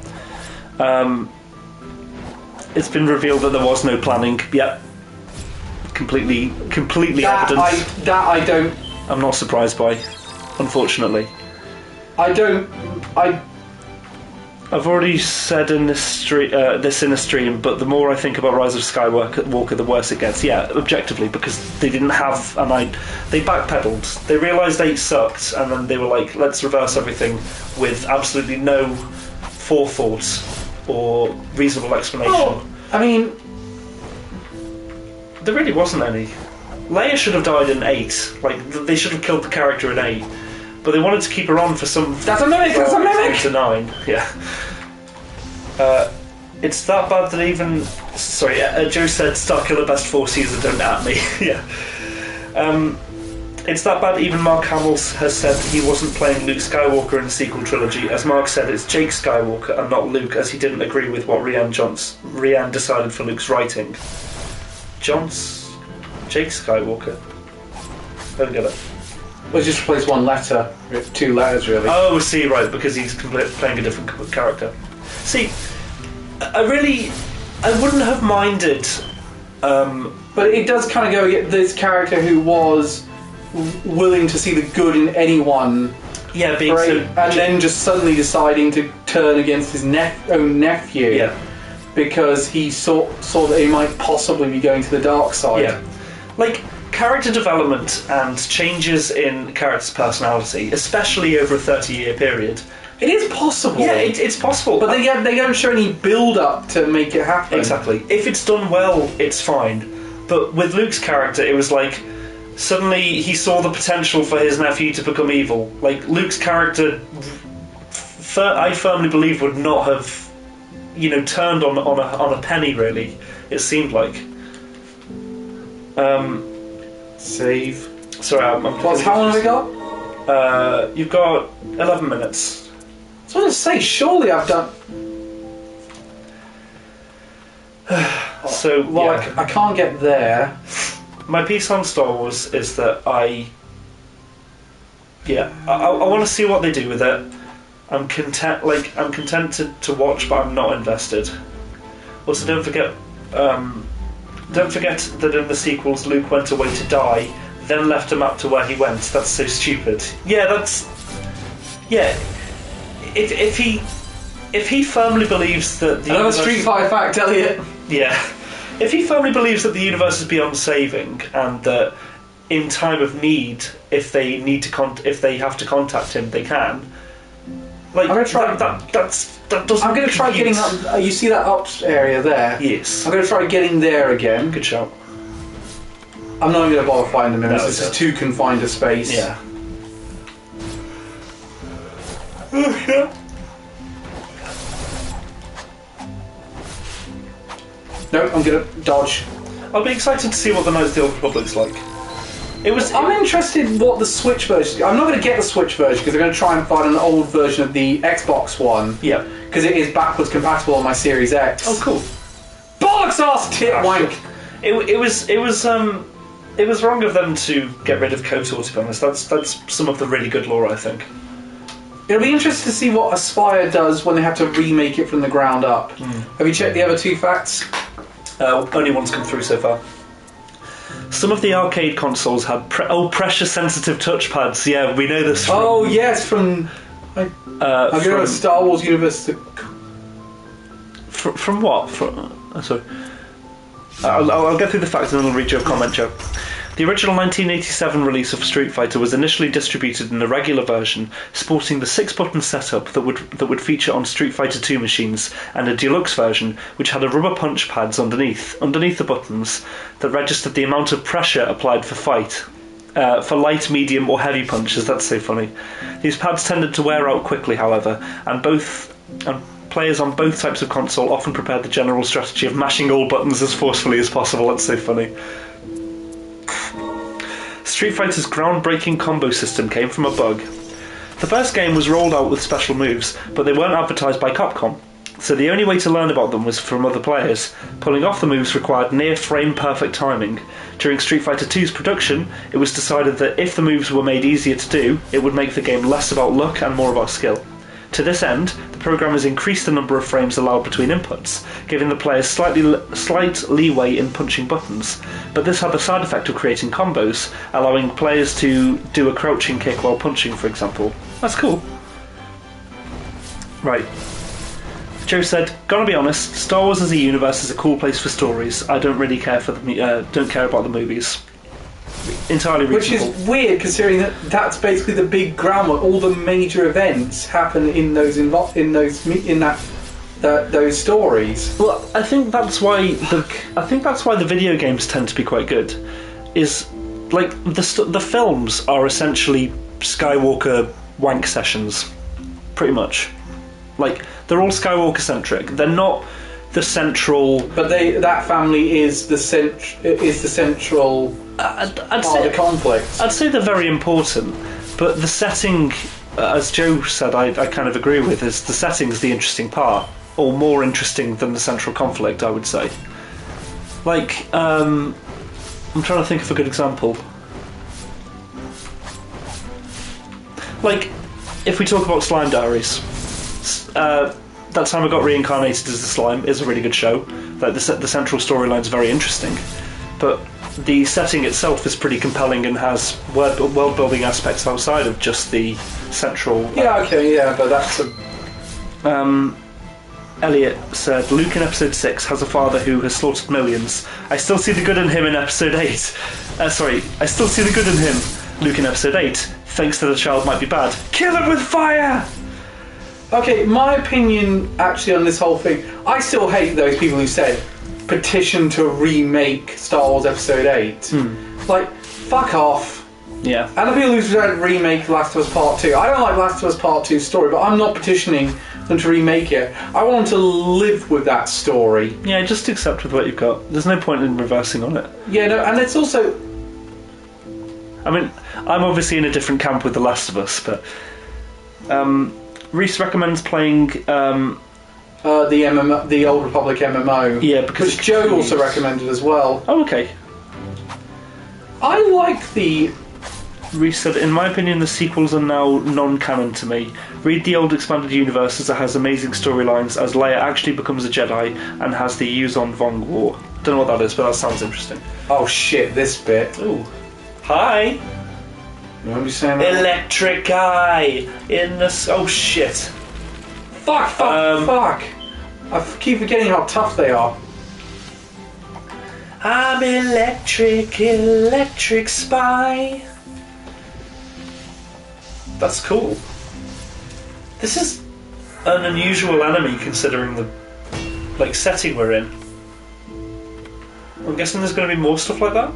it's been revealed that there was no planning. Yeah, completely evident. I don't. I'm not surprised by, unfortunately. I've already said in this in a stream, but the more I think about Rise of Skywalker, the worse it gets. Yeah, objectively, because they didn't have they backpedaled. They realised 8 sucked, and then they were like, let's reverse everything with absolutely no forethought or reasonable explanation. Oh, I mean, there really wasn't any. Leia should have died in 8. Like, they should have killed the character in 8. But they wanted to keep her on for some... That's a mimic! That's a mimic! ...to 9, yeah. It's that bad that even... Sorry, Joe said Starkiller best 4 season, don't at me. Yeah. It's that bad even Mark Hamill has said he wasn't playing Luke Skywalker in the sequel trilogy. As Mark said, it's Jake Skywalker and not Luke, as he didn't agree with what Rian decided for Luke's writing. Jake Skywalker? I don't get it. Well, just replace one letter with 2 letters, really. Oh, see, right, because he's playing a different character. See, I wouldn't have minded... but it does kind of go, this character who was willing to see the good in anyone, yeah, being and then just suddenly deciding to turn against his own nephew, yeah, because he saw that he might possibly be going to the dark side. Yeah, like... Character development and changes in character's personality, especially over a 30-year period. It is possible. Yeah, it's possible. But they don't show any build-up to make it happen. Exactly. If it's done well, it's fine. But with Luke's character, it was like, suddenly he saw the potential for his nephew to become evil. Like, Luke's character, I firmly believe, would not have, turned on a penny, really, it seemed like. Save. Sorry, I'm how long have we got? You've got 11 minutes. I was going to say, surely I've done... So, well, yeah. I can't get there. My piece on Star Wars is that I want to see what they do with it. I'm content to watch, but I'm not invested. Also, don't forget that in the sequels Luke went away to die, then left a map to where he went. That's so stupid. If he firmly believes that the another Street Fighter fact, Elliot. Yeah. If he firmly believes that the universe is beyond saving, and that in time of need, if they have to contact him, they can. Like, I'm gonna try that doesn't. I'm going to try getting up. You see that up area there? Yes. I'm going to try getting there again. Good shout. I'm not going to bother finding them. This is too confined a space. Yeah. No, I'm going to dodge. I'll be excited to see what the Knights of the Old Republic's like. I'm interested what the Switch version... I'm not going to get the Switch version because I'm going to try and find an old version of the Xbox One. Yeah. Because it is backwards compatible on my Series X. Oh, cool. Bollocks ass tit wank! It was wrong of them to get rid of KOTOR, to be honest. That's some of the really good lore, I think. It'll be interesting to see what Aspire does when they have to remake it from the ground up. Have you checked the other 2 facts? Only one's come through so far. Some of the arcade consoles had pressure-sensitive touchpads. Yeah, we know this from... Oh, yes, from... I'm going to Star Wars Universe... From what? Sorry. I'll get through the facts and then I'll read your comment, Joe. The original 1987 release of Street Fighter was initially distributed in the regular version, sporting the 6-button setup that would feature on Street Fighter 2 machines, and a deluxe version which had a rubber punch pads underneath the buttons that registered the amount of pressure applied for light, medium, or heavy punches. That's so funny. These pads tended to wear out quickly, however, and players on both types of console often prepared the general strategy of mashing all buttons as forcefully as possible. That's so funny. Street Fighter's groundbreaking combo system came from a bug. The first game was rolled out with special moves, but they weren't advertised by Capcom, so the only way to learn about them was from other players. Pulling off the moves required near frame-perfect timing. During Street Fighter 2's production, it was decided that if the moves were made easier to do, it would make the game less about luck and more about skill. To this end, the programmers increased the number of frames allowed between inputs, giving the players slight leeway in punching buttons. But this had the side effect of creating combos, allowing players to do a crouching kick while punching, for example. That's cool. Right. Joe said, "Gotta be honest, Star Wars as a universe is a cool place for stories. I don't really care for don't care about the movies." Entirely reasonable. Which is weird, considering that that's basically the big groundwork. All the major events happen in those those stories. Well, I think that's why the video games tend to be quite good. Is like the films are essentially Skywalker wank sessions, pretty much. Like they're all Skywalker centric. They're not the central. But that family is the central. I'd say the conflict. I'd say they're very important, but the setting, as Joe said, I kind of agree with. Is the setting's the interesting part, or more interesting than the central conflict? I would say. Like, I'm trying to think of a good example. Like, if we talk about Slime Diaries, That Time I Got Reincarnated as the Slime is a really good show. Like the central storyline's very interesting, but the setting itself is pretty compelling and has world building aspects outside of just the central. But that's a. Elliot said, "Luke in episode 6 has a father who has slaughtered millions. I still see the good in him in episode 8. I still see the good in him, Luke in episode 8. Thinks that a child might be bad. Kill him with fire!" Okay, my opinion actually on this whole thing, I still hate those people who said petition to remake Star Wars Episode 8. Like, fuck off. Yeah. And the people who said remake Last of Us Part 2. I don't like Last of Us Part 2's story, but I'm not petitioning them to remake it. I want them to live with that story. Yeah, just accept with what you've got. There's no point in reversing on it. Yeah, no, and it's also... I mean, I'm obviously in a different camp with The Last of Us, but... Reese recommends playing the Old Republic MMO. Yeah, because which Joe also recommended as well. Oh, okay. I like the. Reese said, "In my opinion, the sequels are now non-canon to me. Read the old expanded universe as it has amazing storylines, as Leia actually becomes a Jedi and has the Yuzon Vong War." Don't know what that is, but that sounds interesting. Oh shit! This bit. Ooh. Hi. You won't be saying that? Electric eye in the... Oh shit. Fuck! I keep forgetting how tough they are. I'm electric spy. That's cool. This is an unusual enemy considering the setting we're in. I'm guessing there's going to be more stuff like that?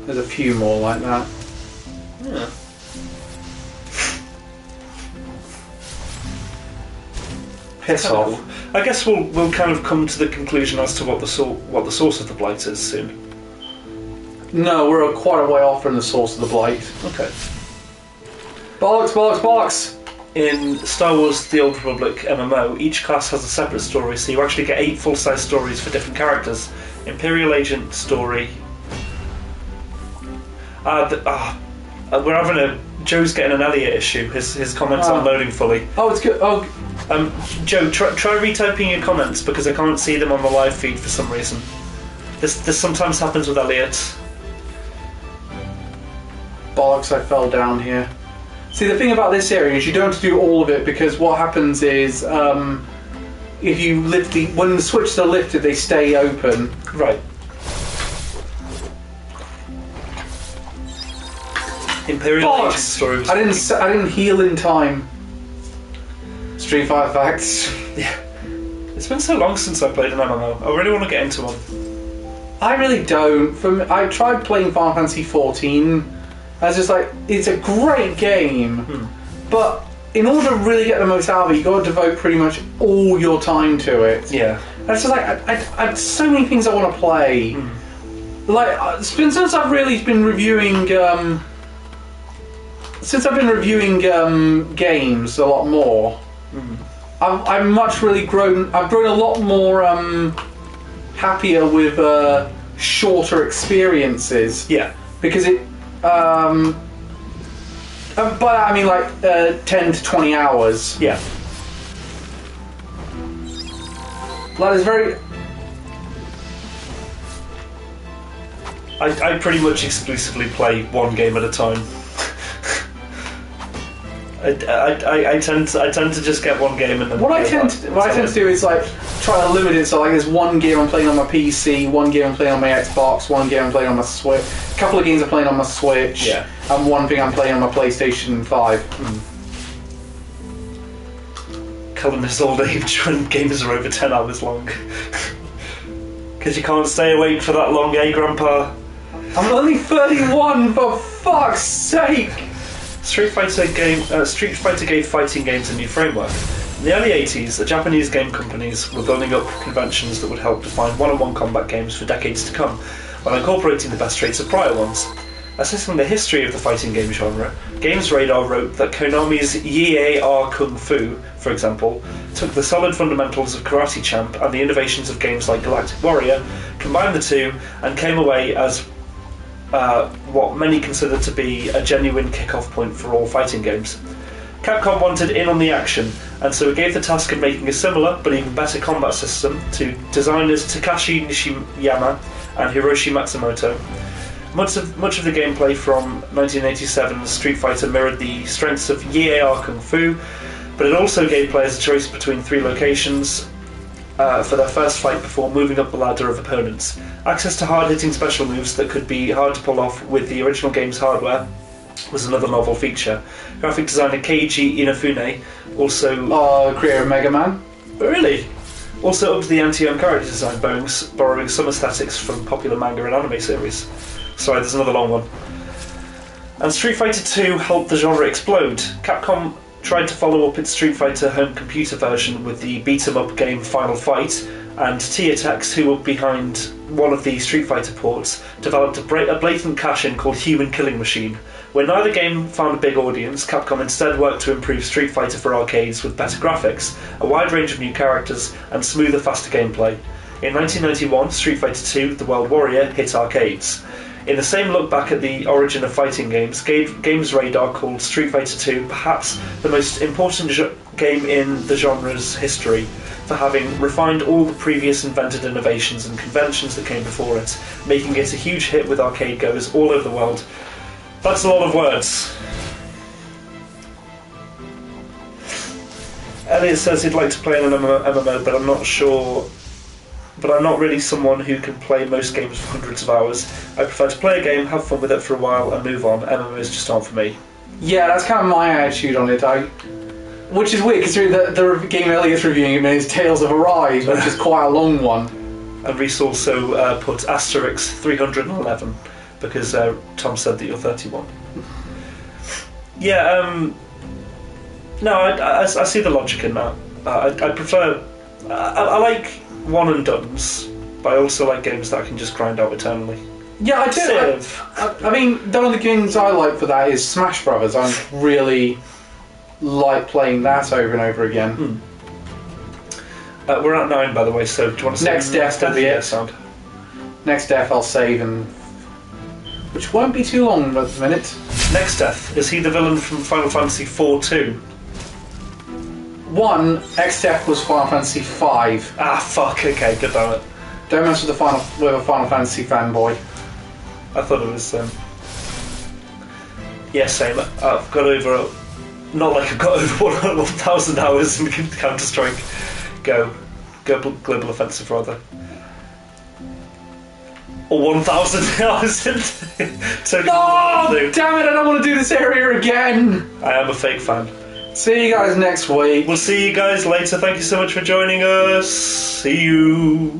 There's a few more like that. Yeah. Piss off. I guess we'll kind of come to the conclusion as to what the source of the blight is soon. No, we're quite a way off from the source of the blight. Okay. Bollocks! In Star Wars The Old Republic MMO, each class has a separate story, so you actually get 8 full-size stories for different characters. Imperial Agent story. We're having Joe's getting an Elliot issue. His comments aren't loading fully. Oh, it's good. Oh. Joe, try retyping your comments because I can't see them on the live feed for some reason. This sometimes happens with Elliot. Bollocks! I fell down here. See, the thing about this area is you don't have to do all of it because what happens is if you lift when the switches are lifted, they stay open. Right. Imperial Agent story was... I didn't heal in time. Street Fighter facts. Yeah. It's been so long since I played an MMO. I really want to get into one. I really don't. I tried playing Final Fantasy 14. I was just like, it's a great game, but in order to really get the most out of it, you got to devote pretty much all your time to it. Yeah. And it's just like I have so many things I want to play. Like since I've really been reviewing. Since I've been reviewing games a lot more, I've grown a lot more happier with shorter experiences. Yeah. Because it, but I mean like 10 to 20 hours. Yeah. That is very... I pretty much exclusively play one game at a time. I tend to just get one game and then... What I tend to do is like try to limit it, so like there's one game I'm playing on my PC, one game I'm playing on my Xbox, one game I'm playing on my Switch, a couple of games I'm playing on my Switch, and one thing I'm playing on my PlayStation 5. Cullen is old age when games are over 10 hours long. Because you can't stay awake for that long, eh, Grandpa? I'm only 31, for fuck's sake! Street Fighter gave fighting games a new framework. In the early 80s, the Japanese game companies were building up conventions that would help define one-on-one combat games for decades to come, while incorporating the best traits of prior ones. Assessing the history of the fighting game genre, Games Radar wrote that Konami's YAR Kung Fu, for example, took the solid fundamentals of Karate Champ and the innovations of games like Galactic Warrior, combined the two, and came away as what many consider to be a genuine kick-off point for all fighting games. Capcom wanted in on the action, and so it gave the task of making a similar but even better combat system to designers Takashi Nishiyama and Hiroshi Matsumoto. Much of the gameplay from 1987's Street Fighter mirrored the strengths of YAR Kung Fu, but it also gave players a choice between 3 locations for their first fight before moving up the ladder of opponents. Access to hard-hitting special moves that could be hard to pull off with the original game's hardware was another novel feature. Graphic designer Keiji Inafune also... creator of Mega Man. Really? Also upped the anti-air character design, borrowing some aesthetics from popular manga and anime series. Sorry, there's another long one. And Street Fighter 2 helped the genre explode. Capcom tried to follow up its Street Fighter home computer version with the beat-em-up game Final Fight, and T-Atex, who were behind one of the Street Fighter ports, developed a blatant cash-in called Human Killing Machine. When neither game found a big audience, Capcom instead worked to improve Street Fighter for arcades with better graphics, a wide range of new characters, and smoother, faster gameplay. In 1991, Street Fighter 2: The World Warrior hit arcades. In the same look back at the origin of fighting games, Games Radar called Street Fighter 2 perhaps the most important game in the genre's history, for having refined all the previous invented innovations and conventions that came before it, making it a huge hit with arcade goers all over the world. That's a lot of words. Elliot says he'd like to play an MMO, but I'm not sure... But I'm not really someone who can play most games for hundreds of hours. I prefer to play a game, have fun with it for a while, and move on. MMOs just aren't for me. Yeah, that's kind of my attitude on it. Which is weird, considering the game Elliot's reviewing is Tales of Arise, which is quite a long one. And Reese also put asterisk 311, because Tom said that you're 31. Yeah, no, I see the logic in that. I prefer... I like one and dones, but I also like games that I can just grind out eternally. Yeah, I do. I mean, one of the games I like for that is Smash Brothers. I really like playing that over and over again. We're at 9, by the way, so do you want to say Next Death will be it. Sound? Next Death I'll save, and which won't be too long at the minute. Next Death, is he the villain from Final Fantasy 4-2? Next Death was Final Fantasy 5. Ah, fuck, okay, good damn it. Don't mess with a Final Fantasy fanboy. I thought it was, yeah, same. I've got over... Not like I've got over 1,000 hours in Counter-Strike. Global Offensive, rather. Or 1,000 hours in... No! Damn it, I don't want to do this area again! I am a fake fan. See you guys next week. We'll see you guys later. Thank you so much for joining us. See you.